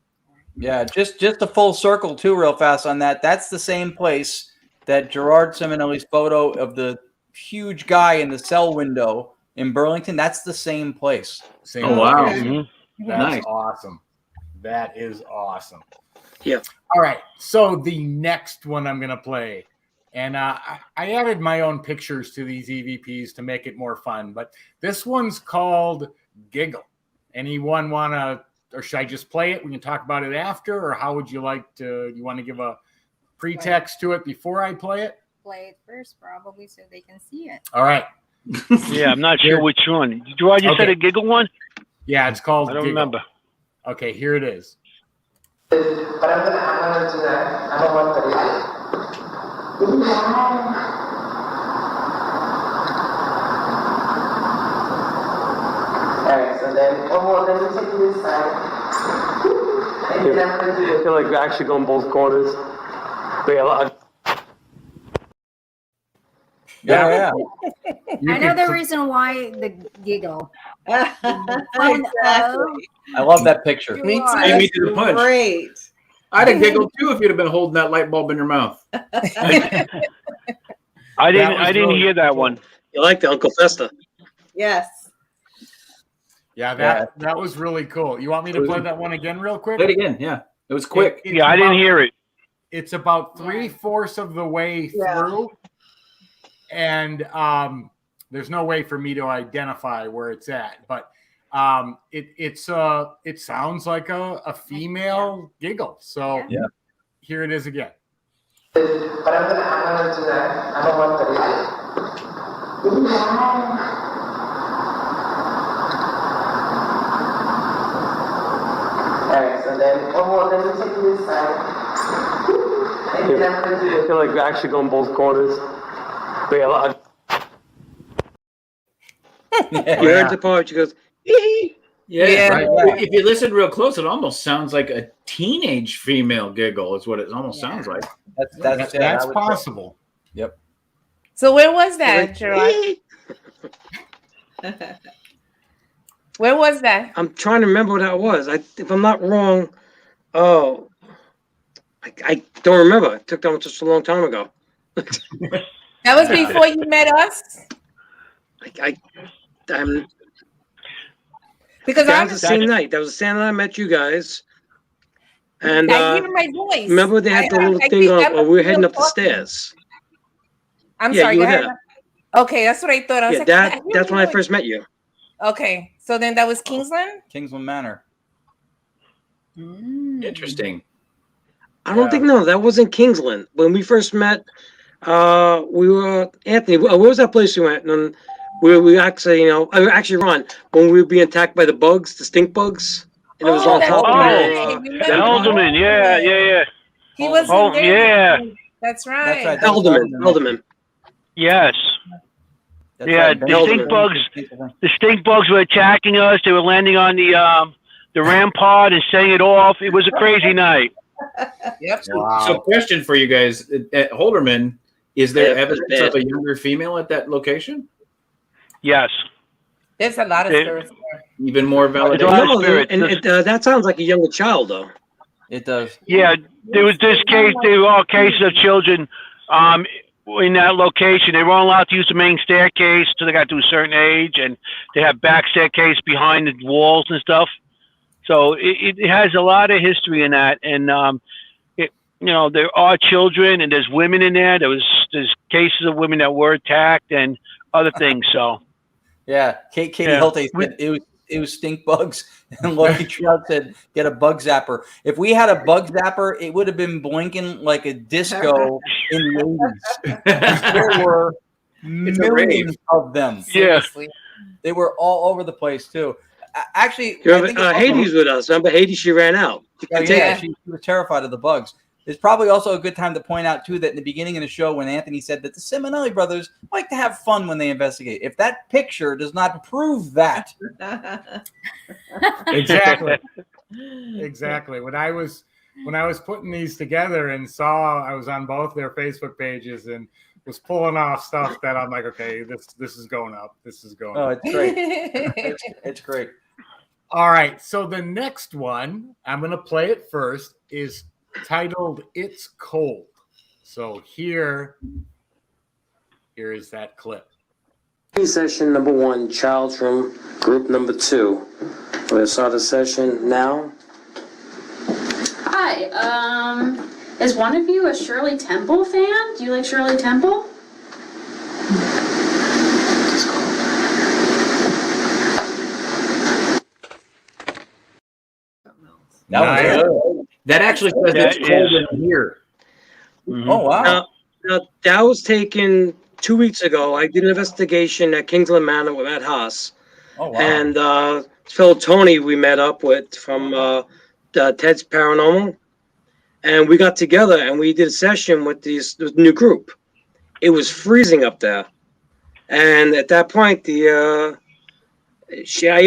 Yeah, just a full circle too, real fast on that. That's the same place that Gerard Simonelli's photo of the huge guy in the cell window in Burlington. That's the same place. Same wow! Mm-hmm. That's nice. Awesome. That is awesome. Yeah. All right. So the next one I'm going to play, and I added my own pictures to these EVPs to make it more fun, but this one's called Giggle. Anyone want to, or should I just play it? We can talk about it after, or how would you like to, you want to give a pretext to it before I play it? Play it first, probably, so they can see it. All right. Yeah, I'm not sure which one. Gerard, you said a Giggle one? Yeah, it's called I don't Giggle. remember. Okay, here it is. But I'm gonna do that. I don't want to do it. Alright, so then one more, then we take this side. And then I'm gonna do it. I feel like we're actually going both corners. Yeah. I know the reason why the giggle. Exactly. I love that picture. Me too. Beat me to the punch. Great. I'd have giggled too if you'd have been holding that light bulb in your mouth. I didn't hear that one. You like the Uncle Festa? Yes. Yeah, that was really cool. You want me to play that one again real quick? Play it again. Yeah, it was quick. It's I didn't hear it. It's about 3/4 of the way through, and there's no way for me to identify where it's at, but it sounds like a female giggle. So here it is again. But I'm gonna do that. I don't want to do it. Alright, so then one more, then we take this side. And then I'm gonna do it. I feel like we're actually going both corners. You heard the part. She goes, Yeah. Right. If you listen real close, it almost sounds like a teenage female giggle. Is what it almost sounds like. That's possible. Yep. So where was that, Gerard? Where was that? I'm trying to remember what that was. If I'm not wrong, I don't remember. It took them just a long time ago. That was before you met us? I'm because that was the same night. That was the same night I met you guys. And I hear my voice. remember they had the little thing on we were heading up the stairs. I'm Yeah, sorry. you Go were ahead. there. Okay, that's what I thought. I was Yeah, like, that's when I first met you. Okay, so then that was Kingsland? Kingsland Manor. Interesting. I don't think that wasn't Kingsland. When we first met, we were Anthony. Where was that place we went? And we actually, actually Ron, when we were being attacked by the bugs, the stink bugs, and it was on top of the Alderman. Yeah. He was That's right. Alderman. Yes. That's right. The stink bugs were attacking us. They were landing on the rampart and setting it off. It was a crazy night. Yep. Wow. So, question for you guys at Holderman: is there evidence of a younger female at that location? Yes. There's a lot of spirits there. Even more valid. That sounds like a younger child, though. It does. Yeah, there was this case. There were all cases of children in that location. They weren't allowed to use the main staircase until they got to a certain age, and they have back staircase behind the walls and stuff. So it has a lot of history in that, and there are children, and there's women in there. There's cases of women that were attacked and other things. So. Yeah, Katie Holte said it was stink bugs, and Lucky Trout said get a bug zapper. If we had a bug zapper, it would have been blinking like a disco in the 80s. There were millions of them. Seriously. They were all over the place too. Actually, Hades with us. Remember Hades? She ran out. She was terrified of the bugs. It's probably also a good time to point out, too, that in the beginning of the show, when Anthony said that the Simonelli brothers like to have fun when they investigate, if that picture does not prove that. Exactly. When I was putting these together and saw I was on both their Facebook pages and was pulling off stuff that I'm like, okay, this is going up. This is going up. It's great. It's great. All right. So the next one, I'm going to play it first, is titled It's Cold. So here is that clip. Session number 1, child's room, group number 2. We'll start the session now. Hi, is one of you a Shirley Temple fan? Do you like Shirley Temple? That actually says it's cold in here. Mm-hmm. Oh, wow. Now, that was taken 2 weeks ago. I did an investigation at Kingsland Manor with Matt Haas. Oh, wow. And Phil Tony we met up with from Ted's Paranormal, and we got together and we did a session with this new group. It was freezing up there, and at that point, I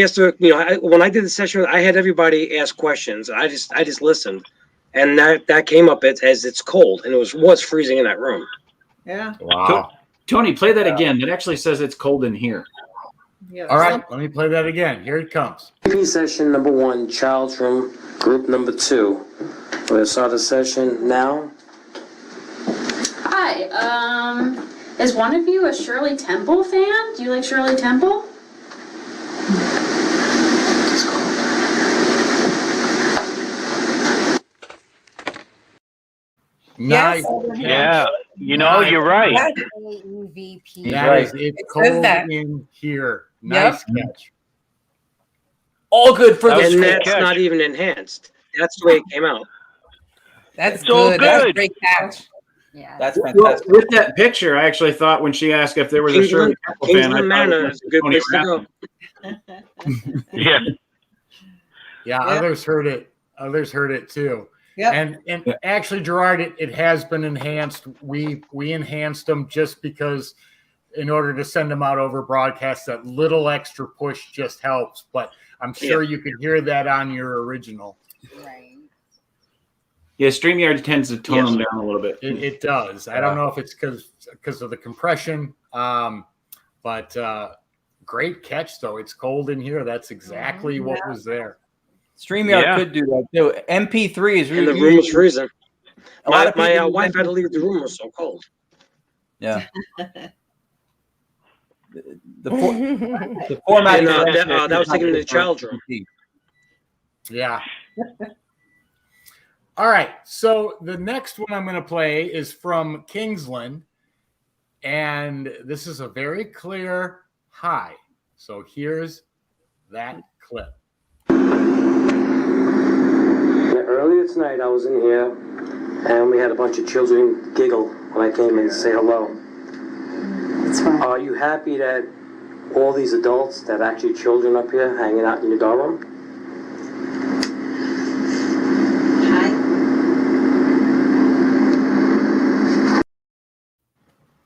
asked her. When I did the session, I had everybody ask questions. I just listened, and that came up as it's cold, and it was freezing in that room. Yeah. Wow. Tony, play that again. It actually says it's cold in here. Yeah, All right, let me play that again. Here it comes. EP session number 1, child's room, group number 2. We'll start the session now. Hi, is one of you a Shirley Temple fan? Do you like Shirley Temple? Nice. Yeah, you're right. It's cold in here. Nice catch. All good for the And school. that's not even enhanced. That's the way it came out. That's all good. That's a good. great catch. Yeah. That's Well, fantastic. with that picture, I actually thought when she asked if there was a Shirley Temple fan, I Kingsland thought it Manor was is a good Tony place to Rapp. go. Yeah. Yeah, others heard it. Others heard it too. Yep. And actually, Gerard, it has been enhanced. We enhanced them just because, in order to send them out over broadcast, that little extra push just helps. But I'm sure you could hear that on your original. Right. Yeah, StreamYard tends to tone them down a little bit. It does. I don't know if it's because of the compression, but great catch though. It's cold in here. That's exactly what was there. StreamYard could do that too. MP3 is And the really room was freezing. lot of My people wife use had to leave the room. It was so cold. Yeah. The format. And that was taken in the child's room. Yeah. All right. So the next one I'm going to play is from Kingsland. And this is a very clear high. So here's that clip. Earlier tonight, I was in here, and we had a bunch of children giggle when I came in to say hello. That's right. Are you happy that all these adults that are actually children up here hanging out in your dorm room?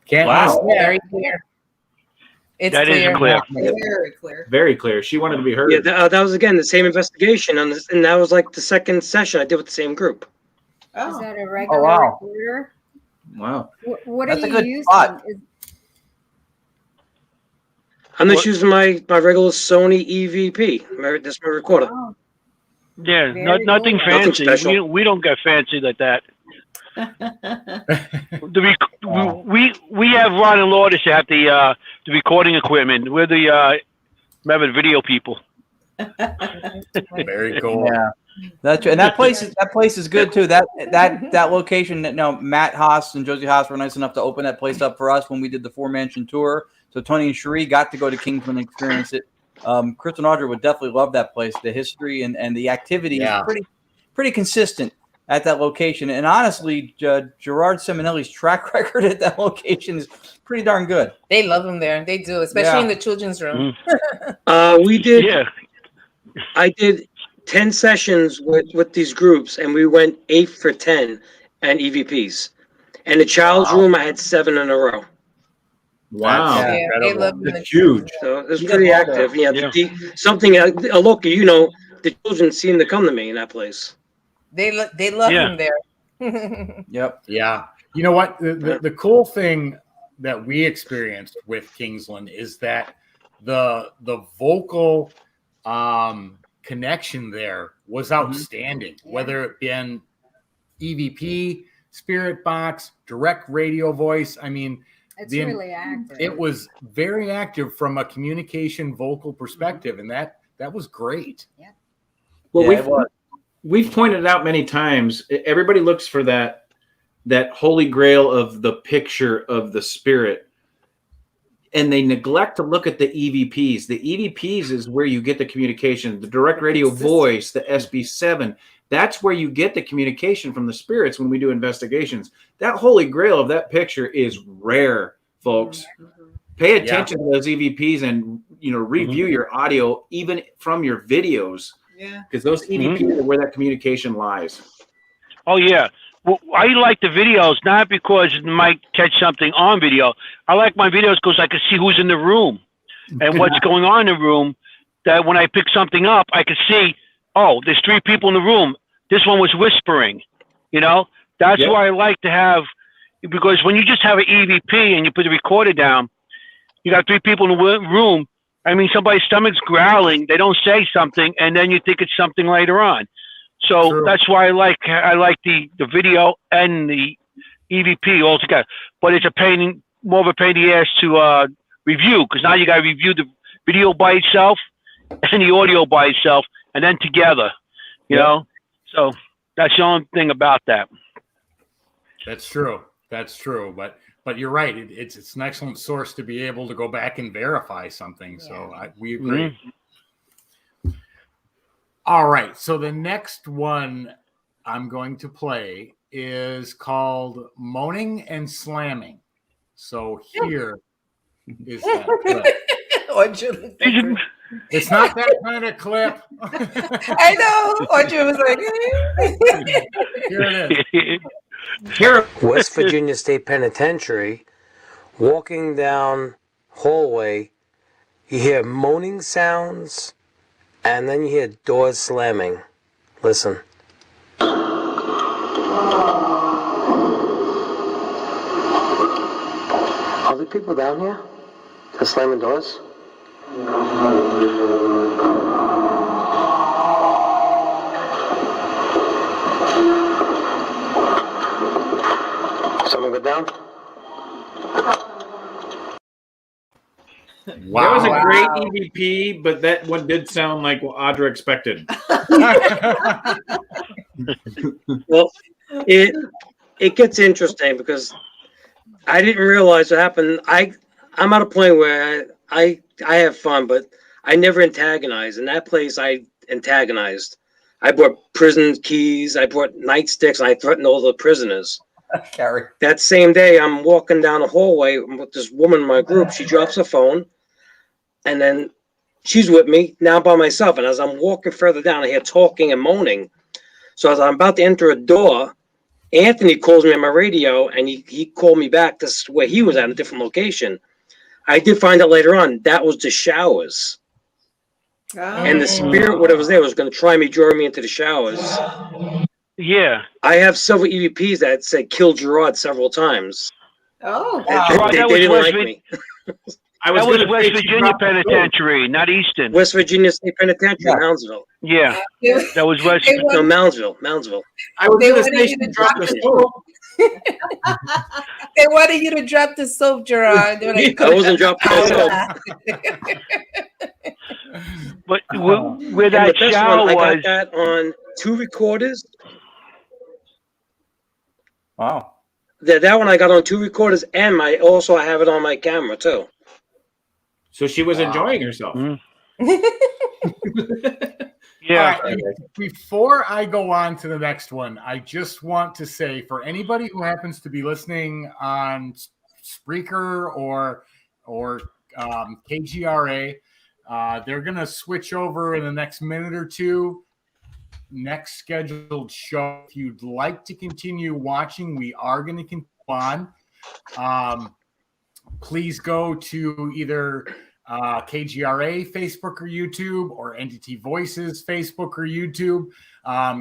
Can't Wow. Very clear. It's That is clear. clear. Very clear. Very clear. She wanted to be heard. Yeah, that was again the same investigation on this, and that was like the second session I did with the same group. Is Oh. that a regular wow. recorder? Wow. What That's are a you good using? spot. I'm just using my regular Sony EVP. That's my recorder. Oh, Yeah, Very nothing cool. Nothing fancy. special. We don't get fancy like that. We have Ron and Lourdes to have the recording equipment. We're the remember the video people. Very cool. Yeah. That's and that place is good too. That location that Matt Haas and Josie Haas were nice enough to open that place up for us when we did the 4-mansion tour. So Tony and Cherie got to go to Kingsland and experience it. Chris and Audrey would definitely love that place. The history and the activity is pretty consistent at that location. And honestly, Gerard Simonelli's track record at that location is pretty darn good. They love them there. They do, especially in the children's room. We did. Yeah. I did 10 sessions with these groups, and we went 8 for 10 and EVPs. And the child's room, I had 7 in a row. Wow. Yeah, they love them. That's huge. So it was pretty active. Yeah, something a local, the children seem to come to me in that place. They love them there. Yep. Yeah. You know what? The cool thing that we experienced with Kingsland is that the vocal connection there was outstanding. Whether it been EVP, Spirit Box, direct radio voice. I mean, it's really active. It was very active from a communication vocal perspective, and that was great. Yeah. Well, we've pointed out many times. Everybody looks for that holy grail of the picture of the spirit, and they neglect to look at the EVPs. The EVPs is where you get the communication. The direct radio voice, the SB7. That's where you get the communication from the spirits when we do investigations. That holy grail of that picture is rare, folks. Pay attention to those EVPs and review your audio, even from your videos. Yeah. Because those EVPs are where that communication lies. Oh yeah. Well, I like the videos not because it might catch something on video. I like my videos because I can see who's in the room and what's going on in the room. That when I pick something up, I can see, oh, there's 3 people in the room. This one was whispering. You know, that's why I like to have, because when you just have an EVP and you put the recorder down, you got 3 people in the room. I mean, somebody's stomach's growling. They don't say something, and then you think it's something later on. So that's why I like the video and the EVP all together. But it's more of a pain in the ass to review, because now you got to review the video by itself and the audio by itself, and then together. You know, so that's the only thing about that. That's true. That's true. But you're right. It's an excellent source to be able to go back and verify something. So we agree. Mm-hmm. All right. So the next one I'm going to play is called Moaning and Slamming. So here is that clip. It's not that kind of clip. I know. Audrey was like, here it is. Here, West Virginia State Penitentiary, walking down hallway, you hear moaning sounds, and then you hear doors slamming. Listen. Are there people down here? They're slamming doors? Someone go down? Wow. That was a great EVP, but that one did sound like what Audra expected. Well, it gets interesting because I didn't realize what happened. I'm at a point where I have fun, but I never antagonize. In that place, I antagonized. I brought prison keys, I brought nightsticks, and I threatened all the prisoners. Carrie. That same day, I'm walking down the hallway with this woman in my group. She drops her phone, and then she's with me, now by myself. And as I'm walking further down, I hear talking and moaning. So as I'm about to enter a door, Anthony calls me on my radio, and he called me back. This is where he was at a different location. I did find out later on that was the showers. Oh. And the spirit, whatever was there, was going to try me, draw me into the showers. Yeah. I have several EVPs that said kill Gerard several times. Oh, wow. They didn't like me. That was West Virginia Penitentiary, not Easton. West Virginia State Penitentiary, Moundsville. Yeah, that was West. No, Moundsville. I was going to say you to drop the soap. They wanted you to drop the soap, Gerard. Like, I wasn't dropping the soap. But where that shower was, I got that on 2 recorders. Wow. That one I got on 2 recorders, and I have it on my camera too. So she was enjoying herself. Yeah. Right, before I go on to the next one, I just want to say for anybody who happens to be listening on Spreaker or KGRA, they're going to switch over in the next minute or two. Next scheduled show. If you'd like to continue watching, we are going to continue on. Please go to either KGRA Facebook or YouTube, or Entity Voices Facebook or YouTube.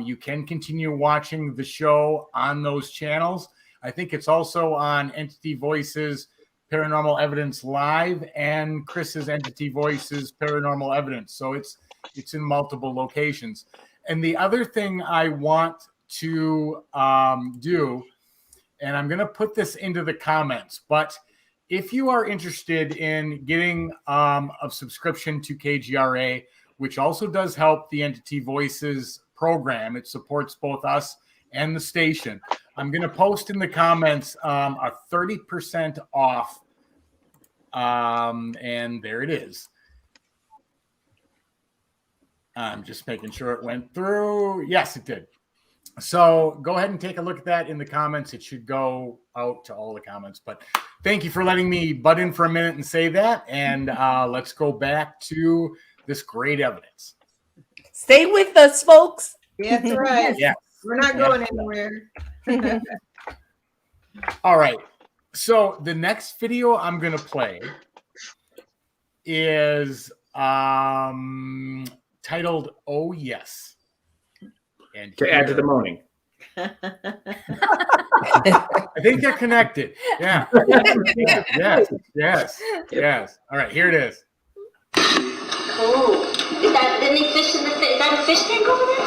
You can continue watching the show on those channels. I think it's also on Entity Voices Paranormal Evidence Live and Chris's Entity Voices Paranormal Evidence. So it's in multiple locations. And the other thing I want to do, and I'm going to put this into the comments, but if you are interested in getting a subscription to KGRA, which also does help the Entity Voices program, it supports both us and the station. I'm going to post in the comments a 30% off, and there it is. I'm just making sure it went through. Yes, it did. So go ahead and take a look at that in the comments. It should go out to all the comments. But thank you for letting me butt in for a minute and say that. And let's go back to this great evidence. Stay with us, folks. Yeah, that's right. Yeah. We're not going anywhere. All right. So the next video I'm gonna play is titled "Oh Yes," and To add to the moaning. I think they're connected. Yeah. Yes. All right, here it is. Oh, is that any fish in the is that a fish tank over there?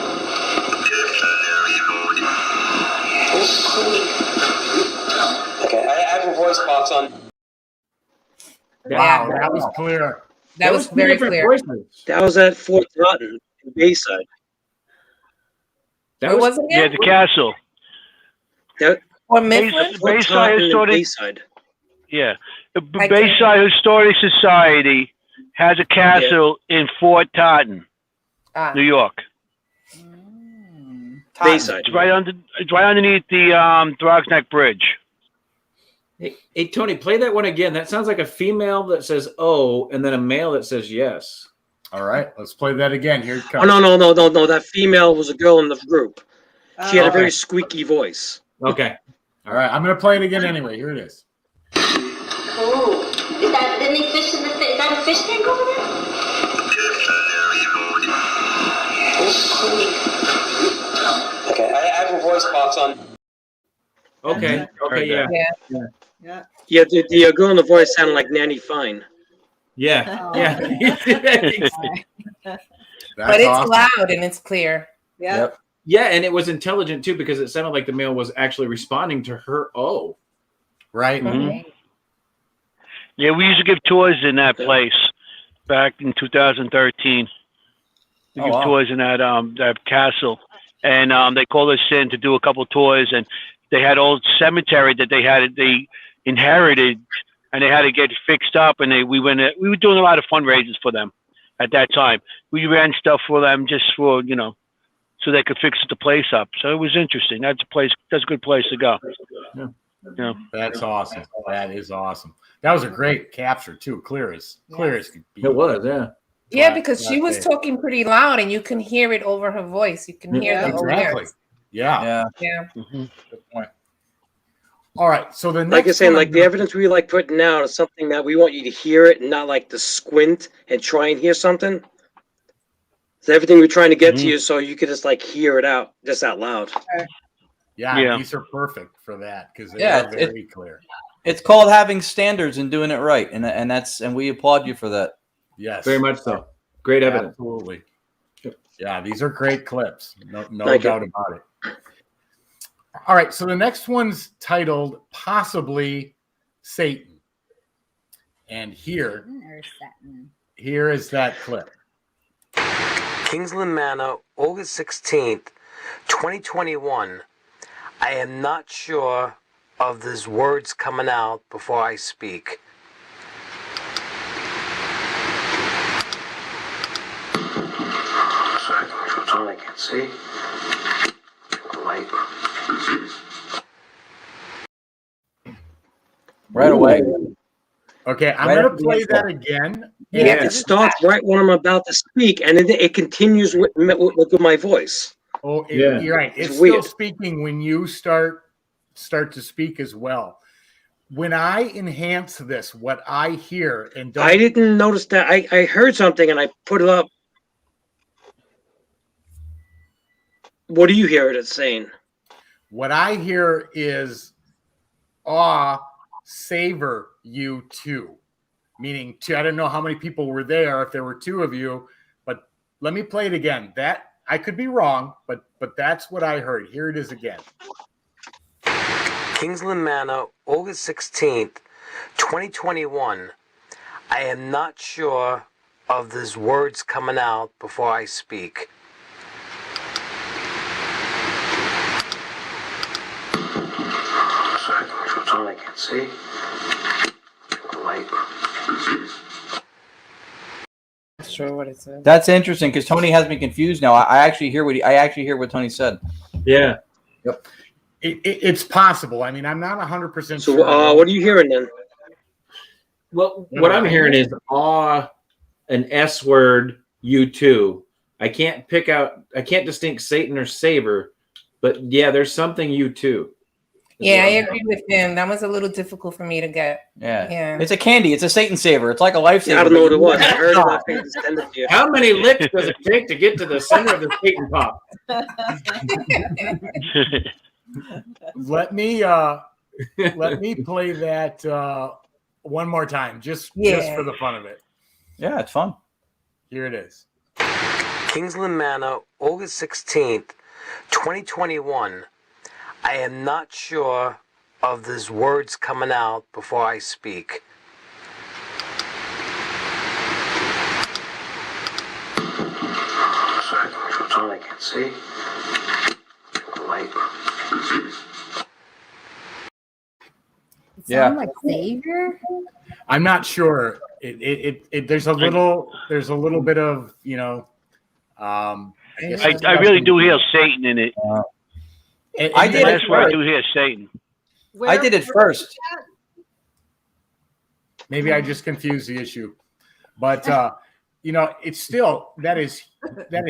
Okay, I have a voice box on. Wow, that was clear. That was very clear. That was at Fort Totten, in Bayside. Where was it Yeah, again? the castle. Or Mifflin? Bayside Historic. Bayside. Yeah, the Bayside Historic Society has a castle in Fort Totten, New York. Bayside. It's right underneath the Throgs Neck Bridge. Hey, Tony, play that one again. That sounds like a female that says "oh" and then a male that says "yes." All right, let's play that again. Here it Oh, comes. no. That female was a girl in the group. She had a okay. very squeaky voice. Okay. All right, I'm gonna play it again anyway. Here it is. Oh, is that any fish in the is that a fish tank over there? Okay, I have a voice box on. Okay. Okay. Yeah. Yeah, the girl in the voice sounded like Nanny Fine. Yeah. Yeah. But it's loud and it's clear. Yeah. Yeah, and it was intelligent too because it sounded like the male was actually responding to her "oh." Right. Mhm. Yeah, we used to give tours in that place back in 2013. We give tours in that castle, and they called us in to do a couple tours, and they had old cemetery that they inherited, and they had to get fixed up, and we were doing a lot of fundraisers for them at that time. We ran stuff for them just for so they could fix the place up. So it was interesting. That's a good place to go. Yeah. That's awesome. That is awesome. That was a great capture too. Clear as could be. It was, yeah. Yeah, because she was talking pretty loud and you can hear it over her voice. You can hear the exactly. words. Yeah. Yeah. Good point. All right. So the next Like I said, one like the evidence we like putting out is something that we want you to hear it and not like to squint and try and hear something. So everything we're trying to get to you so you could just like hear it out just out loud. Yeah, these are perfect for that because they Yeah, are very clear. It's called having standards and doing it right, and we applaud you for that. Yes, Very much so. Great evidence. Absolutely. Yeah, these are great clips. No Thank doubt you. about it. All right, so the next one's titled "Possibly Satan," and here is that clip. Kingsland Manor, August 16th, 2021. I am not sure of these words coming out before I speak. I can see. Light. Right away. Okay, I'm Right going after to play the that intro. again. Yeah, it starts right when I'm about to speak, and it continues with my voice. Oh, Yeah. You're right. It's It's still weird. speaking when you start to speak as well. When I enhance this, what I hear and don't, I didn't notice that. I heard something and I put it up. What do you hear it saying? what I hear is savor you too. Meaning two. I don't know how many people were there, if there were two of you, but let me play it again. That I could be wrong, but that's what I heard. Here it is again. Kingsland Manor, August 16th, 2021. I am not sure of these words coming out before I speak. I can see. Light. Not sure what it says. That's interesting because Tony has me confused now. I actually hear what Tony said. Yeah. Yep. It's possible. I mean, I'm not 100% So, sure. what are you hearing then? Well, what I'm hearing is an S word, you too. I can't distinct Satan or Saber, but yeah, there's something you too. Yeah, I agree with him. That was a little difficult for me to get. Yeah. It's a candy. It's a Satan saver. It's like a lifesaver. I don't know what it was. I heard it. I think it's extended to you. How many licks does it take to get to the center of the Satan pop? Let me play that one more time, just for the fun of it. Yeah, it's fun. Here it is. Kingsland Manor, August 16th, 2021. I am not sure of these words coming out before I speak. Sorry, which one I can't see. Light. Yeah. Sound like Savior? I'm not sure. There's a little bit of, you know. I really do hear Satan in it. I did. That's where I do hear Satan. I did it first. Maybe I just confused the issue, but you know, it's still that is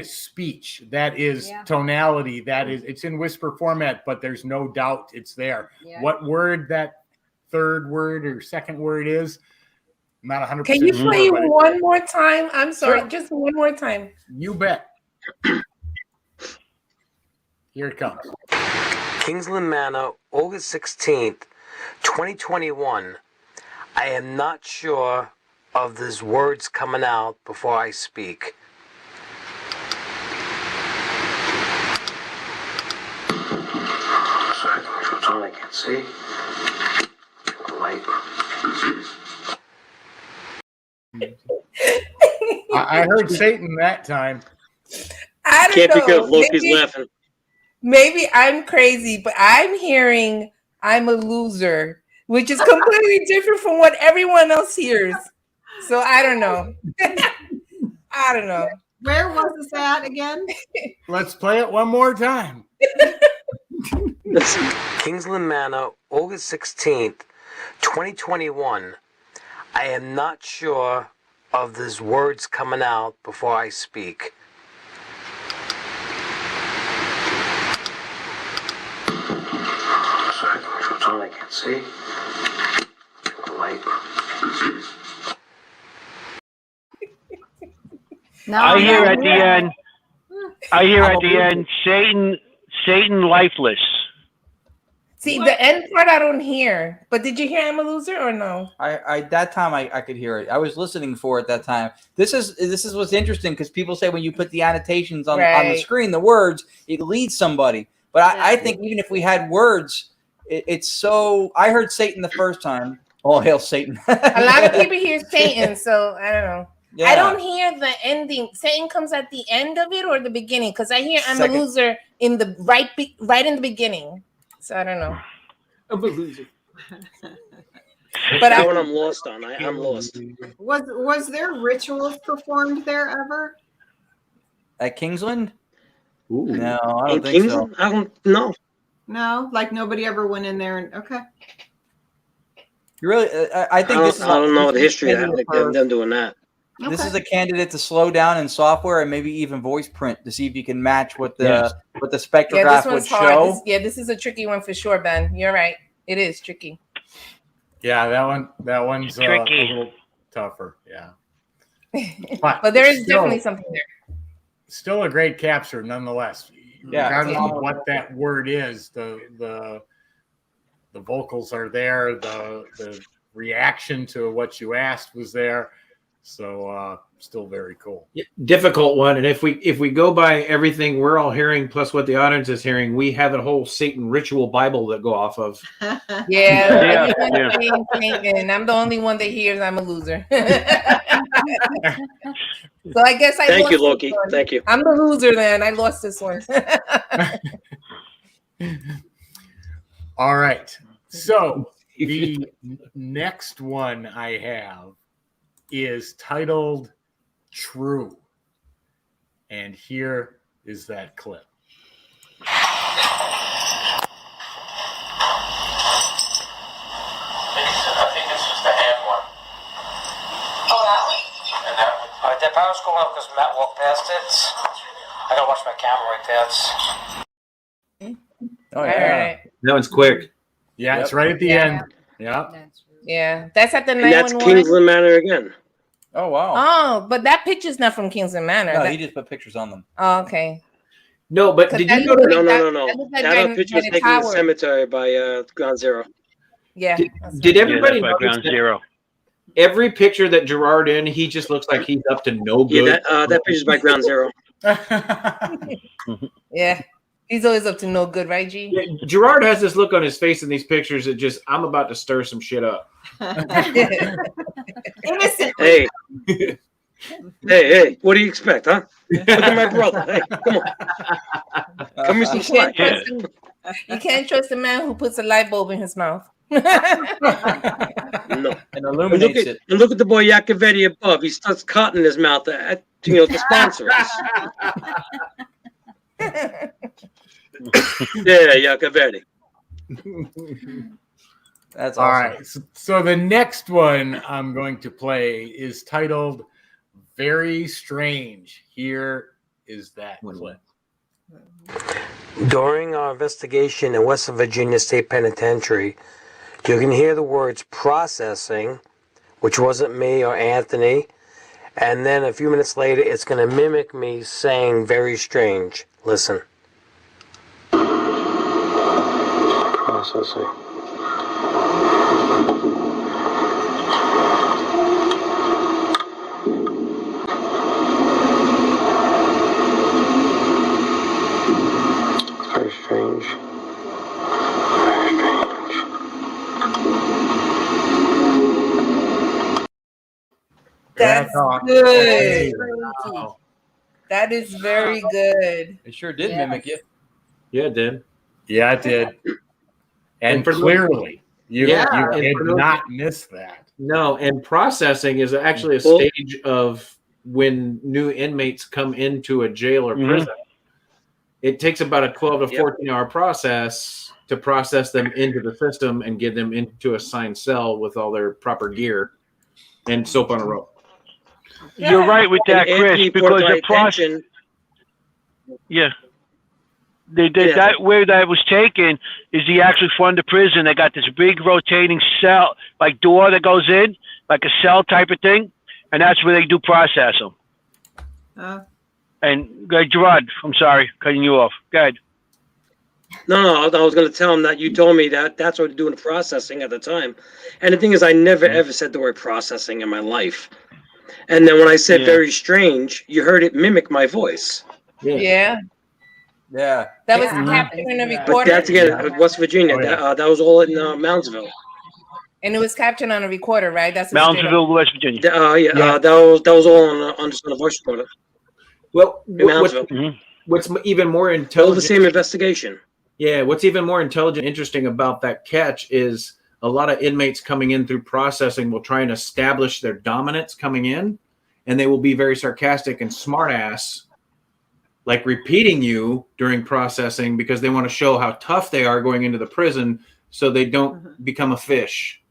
speech, that is tonality, it's in whisper format, but there's no doubt it's there. Yeah. What word that third word or second word is? I'm not 100%. Can you play one more time? I'm sorry, just one more time. You bet. Here it comes. Kingsland Manor, August 16th, 2021. I am not sure of these words coming out before I speak. Sorry, which one I can't see. Light. I heard Satan that time. I don't Can't know. pick up. Loki's laughing. Maybe I'm crazy, but I'm hearing I'm a loser, which is completely different from what everyone else hears. So I don't know. I don't know. Where was this at again? Let's play it one more time. Kingsland Manor, August 16th, 2021. I am not sure of these words coming out before I speak. Sorry, which one I can't see. Light. I hear at the end, Satan lifeless. See, the end part I don't hear. But did you hear I'm a loser or no? I that time I could hear it. I was listening for it that time. This is what's interesting, because people say when you put the annotations on the screen, the words, it leads somebody. But I think even if we had words, it's so. I heard Satan the first time. All hail Satan. A lot of people hear Satan, so I don't know. Yeah. I don't hear the ending. Satan comes at the end of it or the beginning, because I hear I'm a loser in the right in the beginning. So I don't know. I'm a loser. But that one I'm lost on. I'm lost. Was there rituals performed there ever? At Kingsland? Ooh. No, I don't think so. I don't know. No, like nobody ever went in there and okay. You really? I think this is. I don't know the history of them doing that. This is a candidate to slow down in software and maybe even voice print to see if you can match what the spectrograph would show. This is a tricky one for sure, Ben. You're right. It is tricky. Yeah, that one's tricky. A little tougher. Yeah, but there is definitely something there. Still a great capture, nonetheless. Yeah, regardless of what that word is, the vocals are there. The reaction to what you asked was there. So still very cool. Difficult one. And if we go by everything we're all hearing plus what the audience is hearing, we have a whole Satan ritual Bible that go off of. Yeah. And I'm the only one that hears I'm a loser. So I guess Thank you, Loki. Thank you. I'm the loser then. I lost this one. All right. So the next one I have is titled True. And here is that clip. I think this was the hand one. Oh, that one? And that one. All right, that power much going on because Matt walked past it. I gotta watch my camera right there. Oh yeah, that one's quick. Yeah, it's right at the end. Yeah. Yeah, that's at the And that's 911. Kingsland Manor again. Oh wow. Oh, but that picture's not from Kingsland Manor. No, That- he just put pictures on them. Oh, okay. No, but did you notice? No. that looks like That by- picture by was the taken in the tower. cemetery by Ground Zero. Yeah. Did everybody by notice Ground that Zero? every picture that Gerard in, he just looks like he's up to no good? Yeah, that picture's by Ground Zero. Yeah. He's always up to no good, right, G? Yeah, Gerard has this look on his face in these pictures that just, I'm about to stir some shit up. Innocent. Hey. Hey, what do you expect, huh? Look at my brother. Hey, come on. Come with some slack. You can't trust a man who puts a light bulb in his mouth. No. And illuminates it. And look at the boy Yacovetti above. He starts cotton in his mouth to sponsor us. Yeah, Yacovetti. That's All awesome. right. So the next one I'm going to play is titled Very Strange. Here is that clip. During our investigation in West Virginia State Penitentiary, you can hear the words processing, which wasn't me or Anthony, and then a few minutes later it's going to mimic me saying very strange. Listen. Processing. Very strange. Very strange. That's good. That is very good. It sure did mimic it. Yeah, it did. Yeah, it did. And for those- clearly, you and did for those- not miss that. No, and processing is actually a stage of when new inmates come into a jail or prison. It takes about a 12 to 14 hour process to process them into the system and get them into a assigned cell with all their proper gear and soap on a rope. You're right with that, And Chris, Anthony because brought my the process. attention. Yeah. That where that was taken is the actual front of the prison. They got this big rotating cell, like door that goes in, like a cell type of thing, and that's where they do process them. And Gerard, I'm sorry, cutting you off. Go ahead. No, I was going to tell him that you told me that that's what they're doing processing at the time. And the thing is, I never ever said the word processing in my life. And then when I said very strange, you heard it mimic my voice. Yeah. Yeah. That was captured in a But recorder. that's again, West Virginia. That was all in Moundsville. And it was captured on a recorder, right? That's a Moundsville, West Virginia. That was all on the voice recorder. Well, In Moundsville. what's even more All intelligent? the same investigation. Yeah, what's even more intelligent, interesting about that catch is a lot of inmates coming in through processing will try and establish their dominance coming in, and they will be very sarcastic and smartass, like repeating you during processing because they want to show how tough they are going into the prison so they don't become a fish.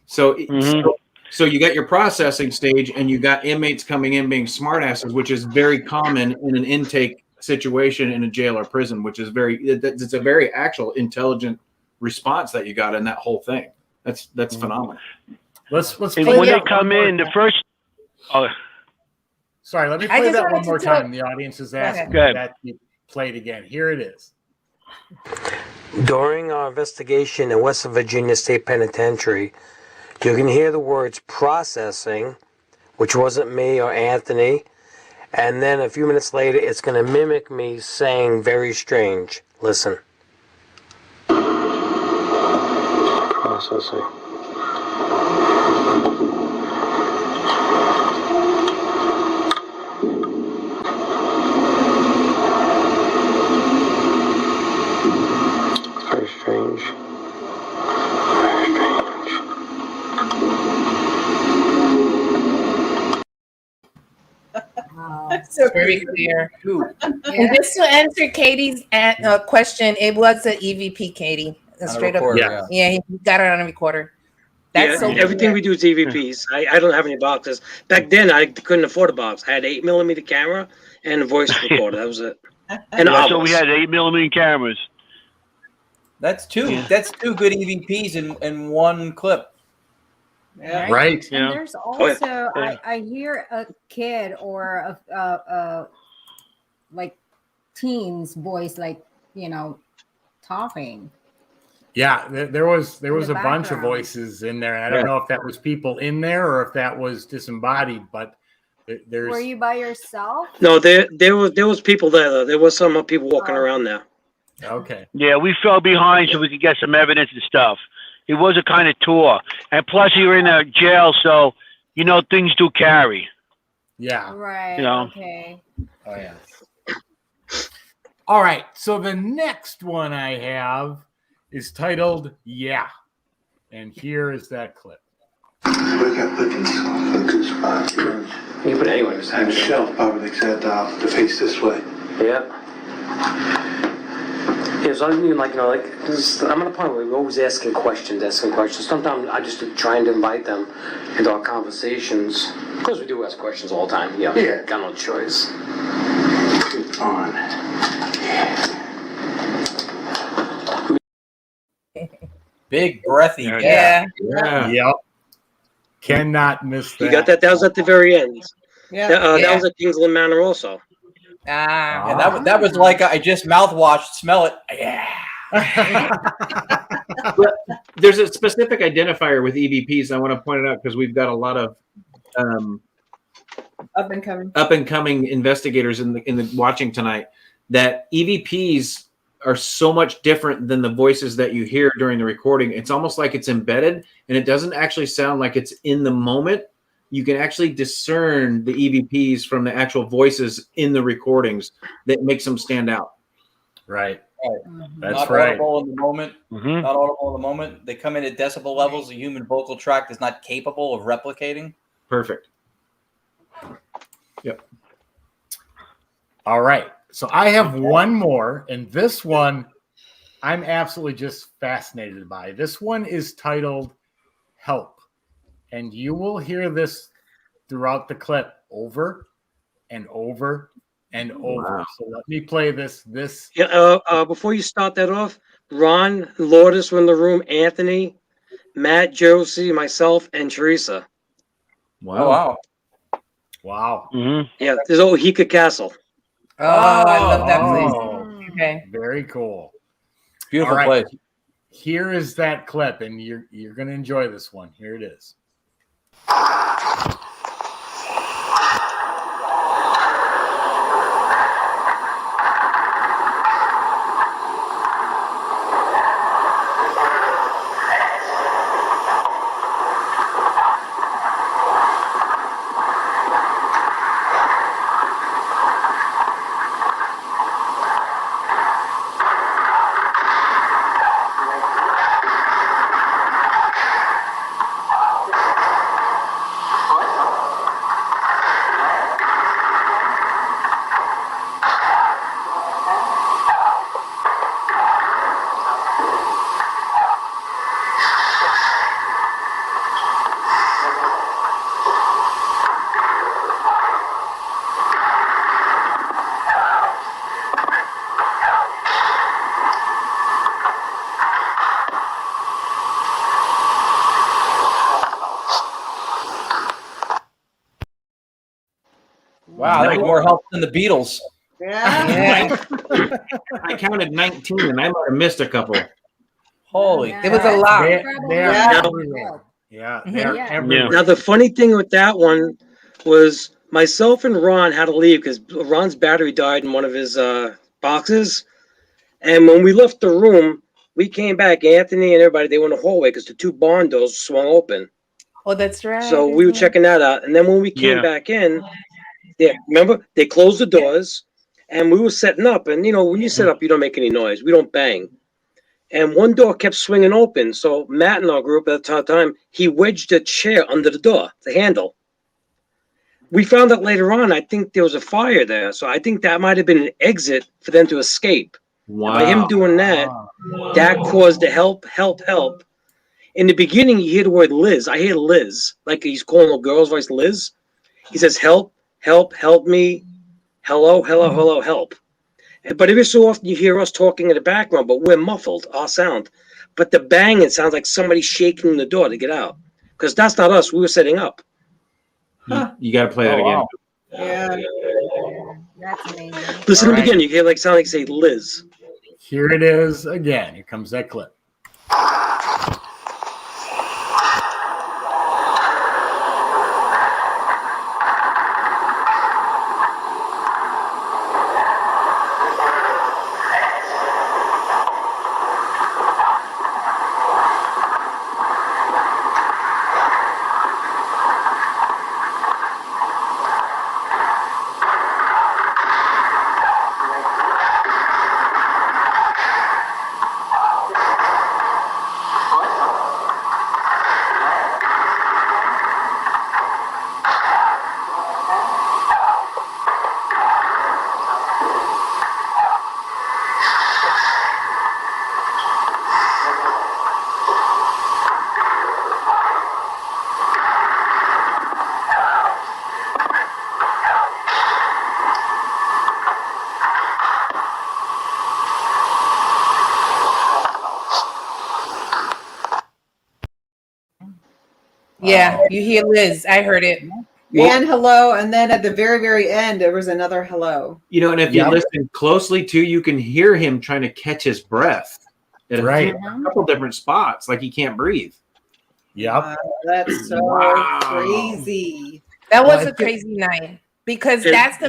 So you got your processing stage and you got inmates coming in being smartasses, which is very common in an intake situation in a jail or prison, which is it's a very actual intelligent response that you got in that whole thing. That's phenomenal. Let's And play when they that come one more in, the time. first. Oh, Sorry, let me I play just that wanted one to more tell- time. The audience is asking Go ahead. that be played again. Here it is. During our investigation in West Virginia State Penitentiary, you can hear the words processing, which wasn't me or Anthony, and then a few minutes later it's going to mimic me saying very strange. Listen. Processing. Very strange. Very strange. So very clear. And just to answer Katie's question, it was an EVP, Katie. On a Straight up. recorder, Yeah, he got it on a recorder. That's so everything cool. we do is EVPs. I don't have any boxes. Back then, I couldn't afford a box. I had 8mm camera and a voice recorder. That was it. And So we had 8mm cameras. That's two. That's two good EVPs in one clip. Yeah. Right. And there's also I hear a kid or a like teen's voice, like, you know, talking. Yeah, there was a bunch of background. voices in there, and I don't know if that was people in there or if that was disembodied, but there's. Were you by yourself? No, there was people there though. There was some people walking around there. Okay. Yeah, we fell behind so we could get some evidence and stuff. It was a kind of tour, and plus you were in a jail, so you know things do carry. Yeah. Right. You know. Okay. Oh yeah. All right. So the next one I have is titled "Yeah," and here is that clip. We got bookings for the goose spot. You can put it anywhere. And the shelf probably said to face this way. Yeah. Yeah, so I mean, like, you know, like, I'm at a point where we're always asking questions. Sometimes I just trying to invite them into our conversations. Of course, we do ask questions all the time. Yeah. Got no choice. On. Big breathy. Yeah. Yep. Cannot miss that. You got that? That was at the very end. Yeah. That was at Kingsland Manor also. Yeah, that was like I just mouthwashed, smell it. Yeah. But there's a specific identifier with EVPs. I want to point it out because we've got a lot of Up and coming investigators in the watching tonight. That EVPs are so much different than the voices that you hear during the recording. It's almost like it's embedded, and it doesn't actually sound like it's in the moment. You can actually discern the EVPs from the actual voices in the recordings that makes them stand out. Right. That's not right. audible in the moment. Mm-hmm. Not audible in the moment. They come in at decibel levels the human vocal tract is not capable of replicating. Perfect. Yep. All right. So I have one more, and this one I'm absolutely just fascinated by. This one is titled "Help," and you will hear this throughout the clip over and over and over. Wow. So let me play this. Yeah. Before you start that off, Ron, Lourdes were in the room. Anthony, Matt, Josie, myself, and Teresa. Wow. Wow. Mm-hmm. Yeah. There's Ohika Castle. Oh, I love that place. Oh, Okay. very cool. Beautiful All right. place. Here is that clip, and you're going to enjoy this one. Here it is. Wow, that was more help than the Beatles. Yeah. I counted 19, and I might have missed a couple. Holy, It was a lot. They are Yeah. everywhere. Yeah, they are Yeah. everywhere. Now the funny thing with that one was myself and Ron had to leave because Ron's battery died in one of his boxes, and when we left the room, we came back. Anthony and everybody, they went in the hallway because the two barn doors swung open. Oh, that's right. So we were checking that out, and then when we came back in, yeah, remember they closed the doors, and we were setting up. And you know, when you set up, you don't make any noise. We don't bang. And one door kept swinging open. So Matt in our group at the time, he wedged a chair under the door, the handle. We found out later on, I think there was a fire there. So I think that might have been an exit for them to escape. Wow. By him doing that, that caused the help. In the beginning, you hear the word Liz. I hear Liz, like he's calling a girl's voice Liz. He says, help, help, help me. Hello, hello, hello, help. But every so often you hear us talking in the background, but we're muffled, our sound. But the banging sounds like somebody shaking the door to get out. Because that's not us. We were setting up. You got to play that again. Wow. Yeah. That's amazing. Listen All to it right. again. You hear like sound like say Liz. Here it is again. Here comes that clip. Yeah, you hear Liz. I heard it. And hello, and then at the very, very end, there was another hello. You know, and if you listen closely too, you can hear him trying to catch his breath at a couple different spots, like he can't breathe. Yep. That's so crazy. That was a crazy night because that's the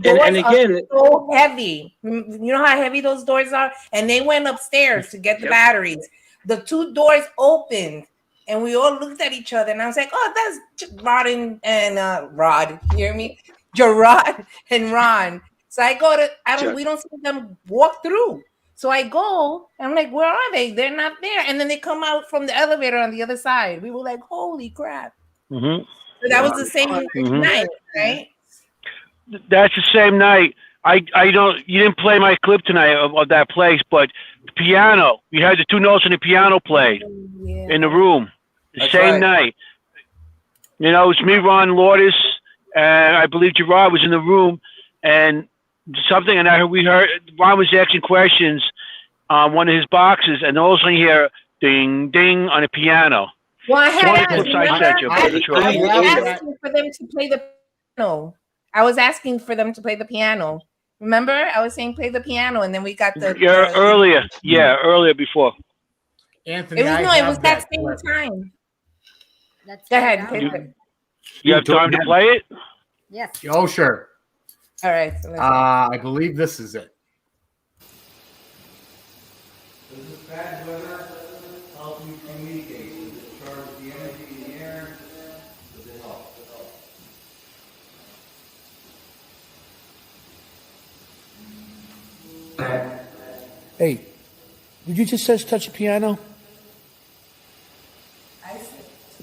doors and again, are so heavy. You know how heavy those doors are, and they went upstairs to get the batteries. The two doors opened, and we all looked at each other, and I was like, "Oh, that's Rod and Rod." You hear me? Gerard and Ron. So I go to we don't see them walk through. So I go, and I'm like, "Where are they? They're not there." And then they come out from the elevator on the other side. We were like, "Holy crap!" Mm-hmm. So that was the same night, right? That's the same night. I don't. You didn't play my clip tonight of that place, but the piano. You had the two notes on the piano played in the room the same night. You know, it's me, Ron Lourdes, and I believe Gerard was in the room, and something. And we heard Ron was asking questions on one of his boxes, and all of a sudden you hear ding ding on the piano. Well, I had asked, I was asking for them to play the piano. I was asking for them to play the piano. Remember, I was saying play the piano, and then we got the earlier. Yeah, earlier before. Anthony, it was that same time. Go ahead. You have time to play it? Yes. Oh, sure. All right. So I believe this is it. This is bad weather. Help you communicate. Charge the energy in the air. Does it help? Hey, did you just touch the piano?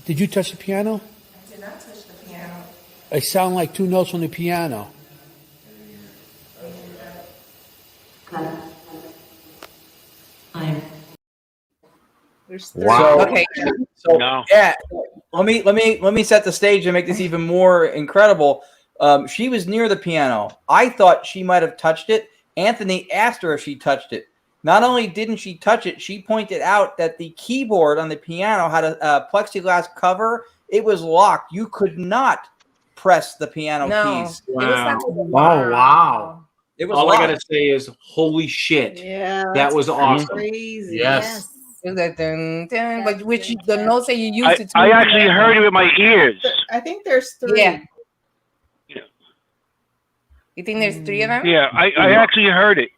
Did you touch the piano? I did not touch the piano. I sound like two notes on the piano. Wow. Okay. So yeah, let me set the stage and make this even more incredible. She was near the piano. I thought she might have touched it. Anthony asked her if she touched it. Not only didn't she touch it, she pointed out that the keyboard on the piano had a plexiglass cover. It was locked. You could not press the piano keys. Wow. Wow. It was all locked. I gotta say is, holy shit! Yeah, that was awesome. Crazy. Yes. It was like dun, dun, but which the notes that you used to. I actually heard it with my ears. I think there's 3. Yeah. You think there's 3 of them? Yeah, I actually heard it.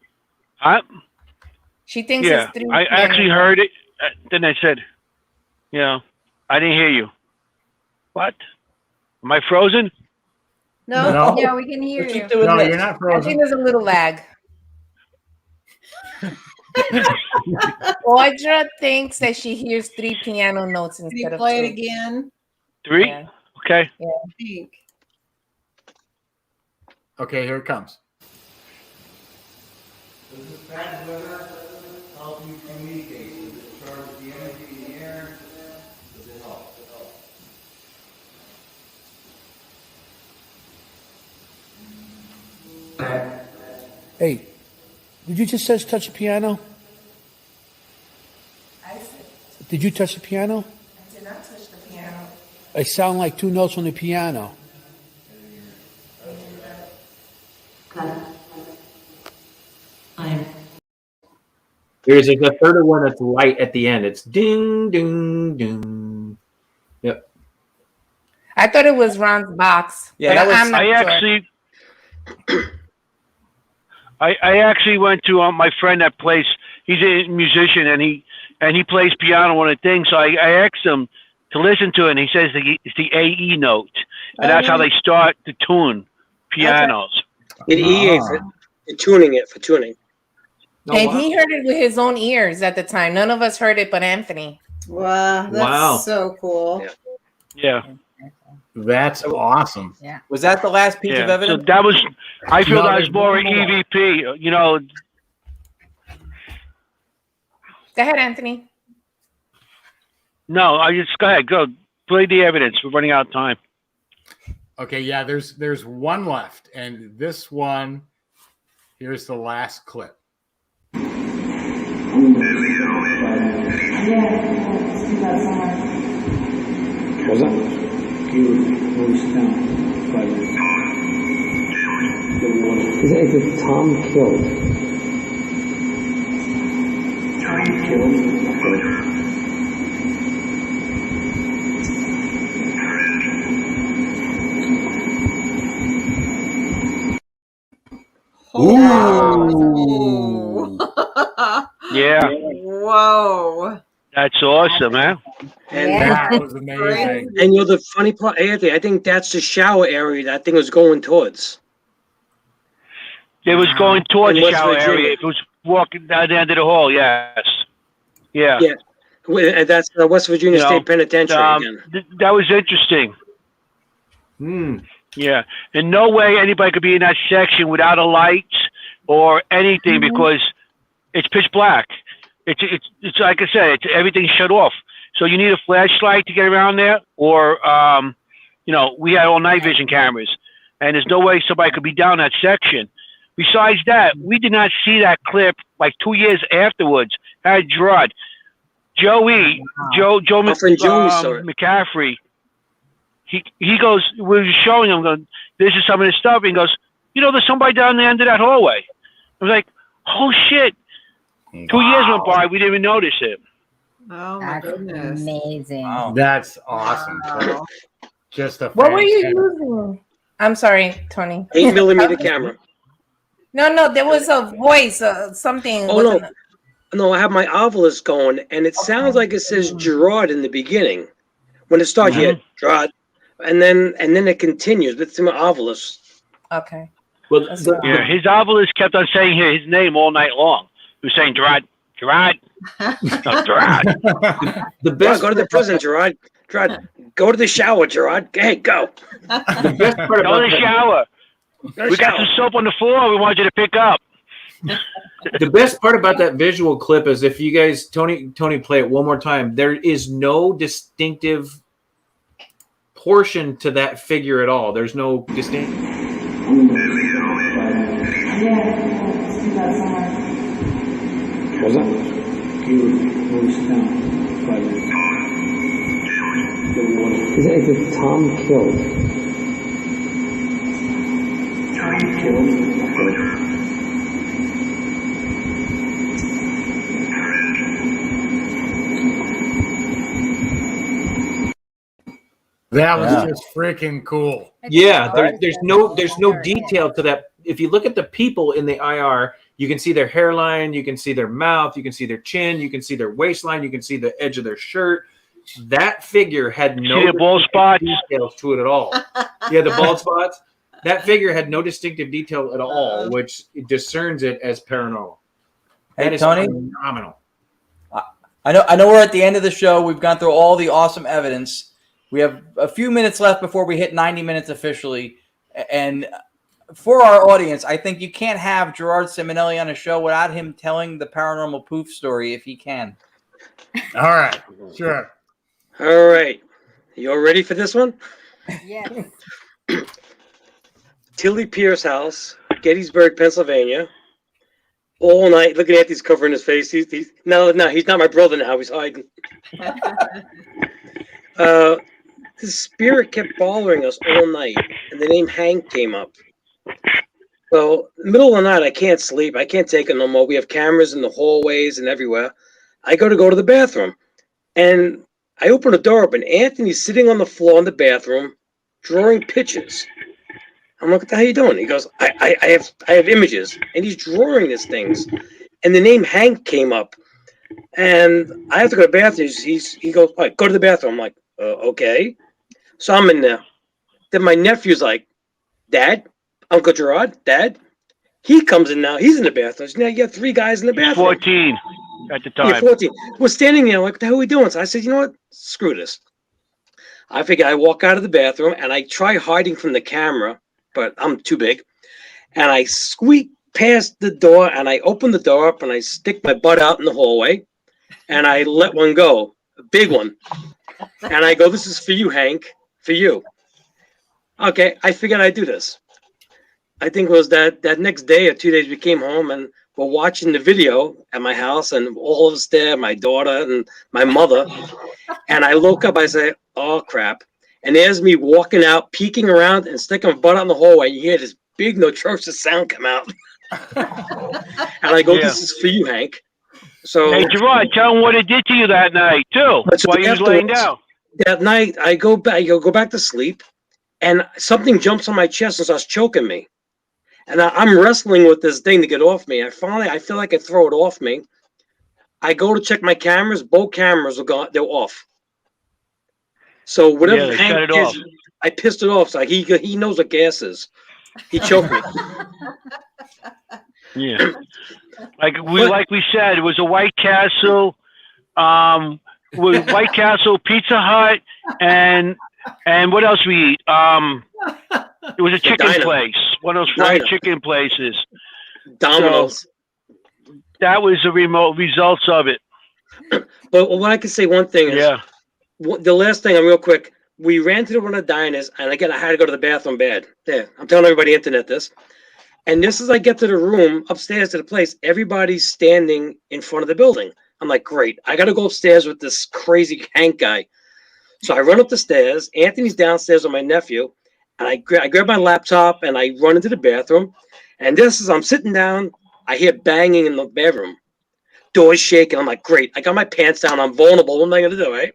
She thinks it's 3. I actually heard it. Then I said, I didn't hear you. What? Am I frozen? No, yeah, we can hear you. No, you're not frozen. I think there's a little lag. Audra thinks that she hears 3 piano notes Can you instead of play 2. it again? 3? Yeah. Okay. Yeah. I think. Okay, here it comes. This is bad weather. Help you communicate. Charge the energy in the air. Hey, did you just touch the piano? Did you touch the piano? I did not touch the piano. I sound like 2 notes on the piano. There's a third one that's light at the end. It's ding, ding, ding. Yep. I thought it was Ron's box. Yeah, but that was. I'm not sure. I actually went to my friend that plays. He's a musician and he plays piano on a thing. So I asked him to listen to it, and he says it's the AE note, and that's how they start to tune pianos. It EA for tuning it for tuning. And he heard it with his own ears at the time. None of us heard it but Anthony. Wow, that's so cool. Yeah. That's awesome. Yeah. Was that the last piece of evidence? So that was. I feel No, that was there's more one more. EVP. You know. Go ahead, Anthony. No, I just go ahead. Go play the evidence. We're running out of time. Okay, yeah, there's one left, and this one, here's the last clip. Is it Tom killed? Tom killed? Ooh. Yeah. Whoa. That's awesome, man. And That was amazing. And the funny part, Anthony, I think that's the shower area that thing was going towards. It was going towards In the West shower Virginia. area. It was walking down the end of the hall. Yes. Yeah. Yeah. And that's the West Virginia You know, State Penitentiary again. That was interesting. Yeah. In no way anybody could be in that section without a light or anything because it's pitch black. It's like I said, everything's shut off. So you need a flashlight to get around there, or we had all night vision cameras, and there's no way somebody could be down that section. Besides that, we did not see that clip like 2 years afterwards. Had Gerard, Joe My friend Joey saw it. McCaffrey. He goes, we were showing him, going, this is some of this stuff. And he goes, there's somebody down the end of that hallway. I was like, oh shit. 2 years went by, we didn't even notice it. Oh my goodness. Amazing. Wow. That's awesome. Wow. Just a What were you fantastic- using? I'm sorry, Tony. 8mm camera. No, there was a voice, something. Oh no, no, I have my Ovilus going, and it sounds like it says Gerard in the beginning. When it starts, you hear Gerard, and then it continues. It's my Ovilus. Okay. Well, Yeah, his Ovilus kept on saying his name all night long. He was saying Gerard. No, Gerard. The best Go to the prison, Gerard. Gerard, go to the shower, Gerard. Hey, go. The best part Go about to the shower. We got some soap on the floor we want you to pick up. the best part about that visual clip is if you guys Tony play it one more time, there is no distinctive portion to that figure at all. There's no distinct. Is it Tom killed? Tom killed? That was just freaking cool. Yeah, there's no detail to that. If you look at the people in the IR, you can see their hairline, you can see their mouth, you can see their chin, you can see their waistline, you can see the edge of their shirt. That figure had no See the bald spots? details to it at all. Yeah, the bald spots. That figure had no distinctive detail at all, which discerns it as paranormal. Hey, That is Tony? phenomenal. I know we're at the end of the show. We've gone through all the awesome evidence. We have a few minutes left before we hit 90 minutes officially. And for our audience, I think you can't have Gerard Simonelli on a show without him telling the paranormal poof story if he can. All right, sure. All right. You all ready for this one? Yes. Tilly Pierce house, Gettysburg, Pennsylvania. all night looking at these, covering his face. He's no, he's not my brother now. He's hiding. The spirit kept bothering us all night, and the name Hank came up. So, middle of the night, I can't sleep. I can't take it no more. We have cameras in the hallways and everywhere. I go to the bathroom, and I open the door up, and Anthony's sitting on the floor in the bathroom, drawing pictures. I'm like, what the hell are you doing? He goes, I have images, and he's drawing these things, and the name Hank came up, and I have to go to the bathroom. He goes, all right, go to the bathroom. I'm like, okay. So I'm in there. Then my nephew's like, Dad, Uncle Gerard, Dad. He comes in now. He's in the bathroom. So now you got 3 guys in the bathroom. 14 at the time. Yeah, 14. We're standing there like, what the hell are we doing? So I said, you know what? Screw this. I figure I walk out of the bathroom, and I try hiding from the camera, but I'm too big. And I squeak past the door, and I open the door up, and I stick my butt out in the hallway, and I let one go, a big one. And I go, this is for you, Hank, for you. Okay, I figured I'd do this. I think it was that next day or 2 days we came home, and we're watching the video at my house, and all of us there, my daughter and my mother. And I look up, I say, oh, crap. And there's me walking out, peeking around, and sticking my butt out in the hallway. And you hear this big, atrocious sound come out. And I go, this is for you, Hank. So, hey, Gerard, tell him what it did to you that night, too, while you was laying down. That night, I go back to sleep, and something jumps on my chest and starts choking me. And I'm wrestling with this thing to get off me. I feel like I throw it off me. I go to check my cameras. Both cameras are gone. They're off. So whatever Hank is, I pissed it off. So he knows what gas is. He choked me. Yeah. Like we said, it was a White Castle, with White Castle, Pizza Hut, and what else we eat? It was a chicken place, one of those fried chicken places. Domino's. So that was the remote results of it. But what I can say, one thing is, the last thing, real quick, we ran to one of the diners, and again, I had to go to the bathroom bad. There, I'm telling everybody internet this. And just as I get to the room upstairs to the place, everybody's standing in front of the building. I'm like, great, I got to go upstairs with this crazy Hank guy. So I run up the stairs. Anthony's downstairs with my nephew. And I grab my laptop, and I run into the bathroom. And this is, I'm sitting down, I hear banging in the bedroom. Doors shaking. I'm like, great. I got my pants down. I'm vulnerable. What am I going to do, right?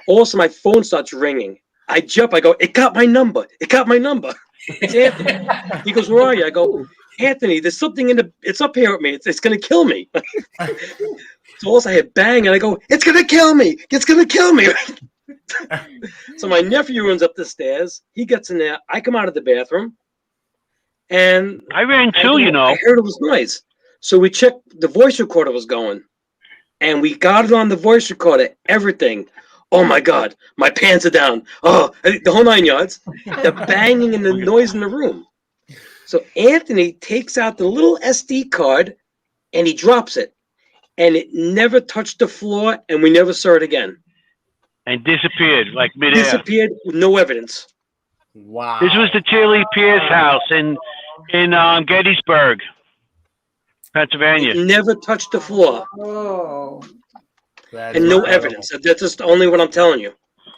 Also, my phone starts ringing. I jump. I go, it got my number. It got my number. It's Anthony. He goes, where are you? I go, Anthony, there's something it's up here with me. It's going to kill me. So also I hit bang, and I go, it's going to kill me. It's going to kill me. So my nephew runs up the stairs. He gets in there. I come out of the bathroom, and I ran too. I heard it was noise. So we checked. The voice recorder was going, and we got it on the voice recorder. Everything. Oh my God, my pants are down. Oh, the whole 9 yards. The banging and the noise in the room. So Anthony takes out the little SD card, and he drops it, and it never touched the floor, and we never saw it again. And disappeared like midair. Disappeared with no evidence. Wow. This was the Tilly Pierce house in Gettysburg, Pennsylvania. It never touched the floor. Oh. And no evidence. That's just only what I'm telling you.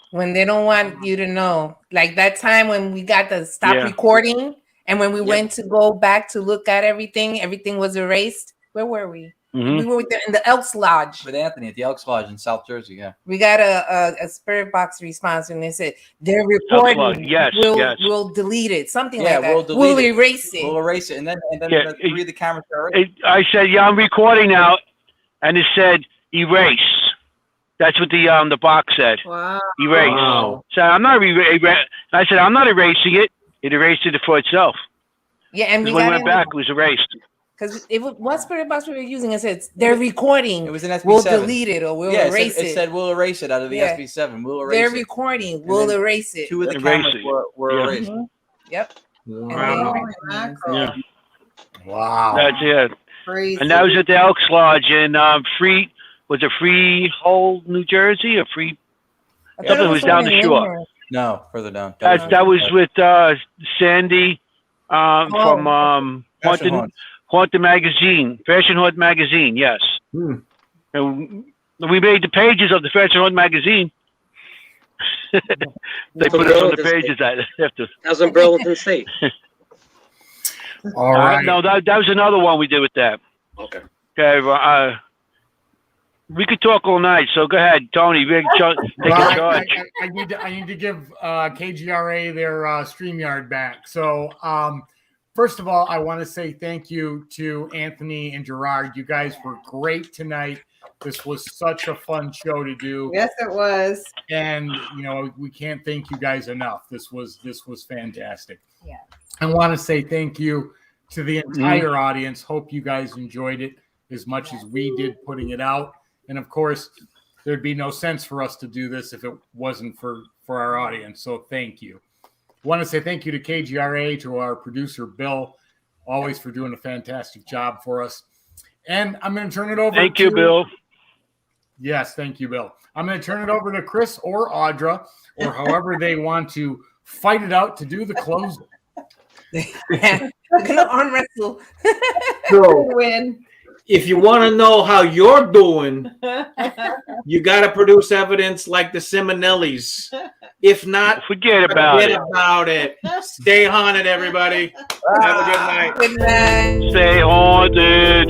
When they don't want you to know. Like that time when we got to stop recording, and when we went to go back to look at everything was erased. Where were we? Mm-hmm. We were in the Elks Lodge. With Anthony at the Elks Lodge in South Jersey, yeah. We got a spirit box response, and they said they're recording. We'll delete it. Something like that. We'll erase it. We'll erase it, and then three of the cameras are I said, I'm recording now, and it said erase. That's what the box said. Wow. Erase. Wow. So I'm not I said I'm not erasing it. It erased it for itself. Yeah, and when we went back, it was erased. Because what spirit box we were using, it said they're recording. It was an SB7. We'll delete it or we'll erase it. It said we'll erase it out of the SB7. We'll erase they're it. They're recording. We'll erase it. 2 of the cameras were erased. Mm-hmm. Yep. Wow. Yeah. Wow. That's it. Crazy. And that was at the Elks Lodge in Freehold, New Jersey, or Free? Something was down the shore. No, further down. That was with Sandy from Haunted Magazine, Fashion Haunted Magazine, yes. And we made the pages of the Fashion Haunted Magazine. They put us on the pages. How's in Burlington State? All right. No, that was another one we did with that. Okay. Okay. We could talk all night, so go ahead, Tony. Take charge. I need to give KGRA their StreamYard back. So, first of all, I want to say thank you to Anthony and Gerard. You guys were great tonight. This was such a fun show to do. Yes, it was. And we can't thank you guys enough. This was fantastic. Yeah. I want to say thank you to the entire audience. Hope you guys enjoyed it as much as we did putting it out. And of course, there'd be no sense for us to do this if it wasn't for our audience. So thank you. I want to say thank you to KGRA, to our producer, Bill, always for doing a fantastic job for us. And I'm going to turn it over Thank you, Bill. Yes, thank you, Bill. I'm going to turn it over to Chris or Audra, or however they want to fight it out to do the closing. We're going to arm wrestle. So, Win. if you want to know how you're doing, you got to produce evidence like the Simonellis. If not, forget about it. Stay haunted, everybody. Have a good night. Good night. Stay haunted.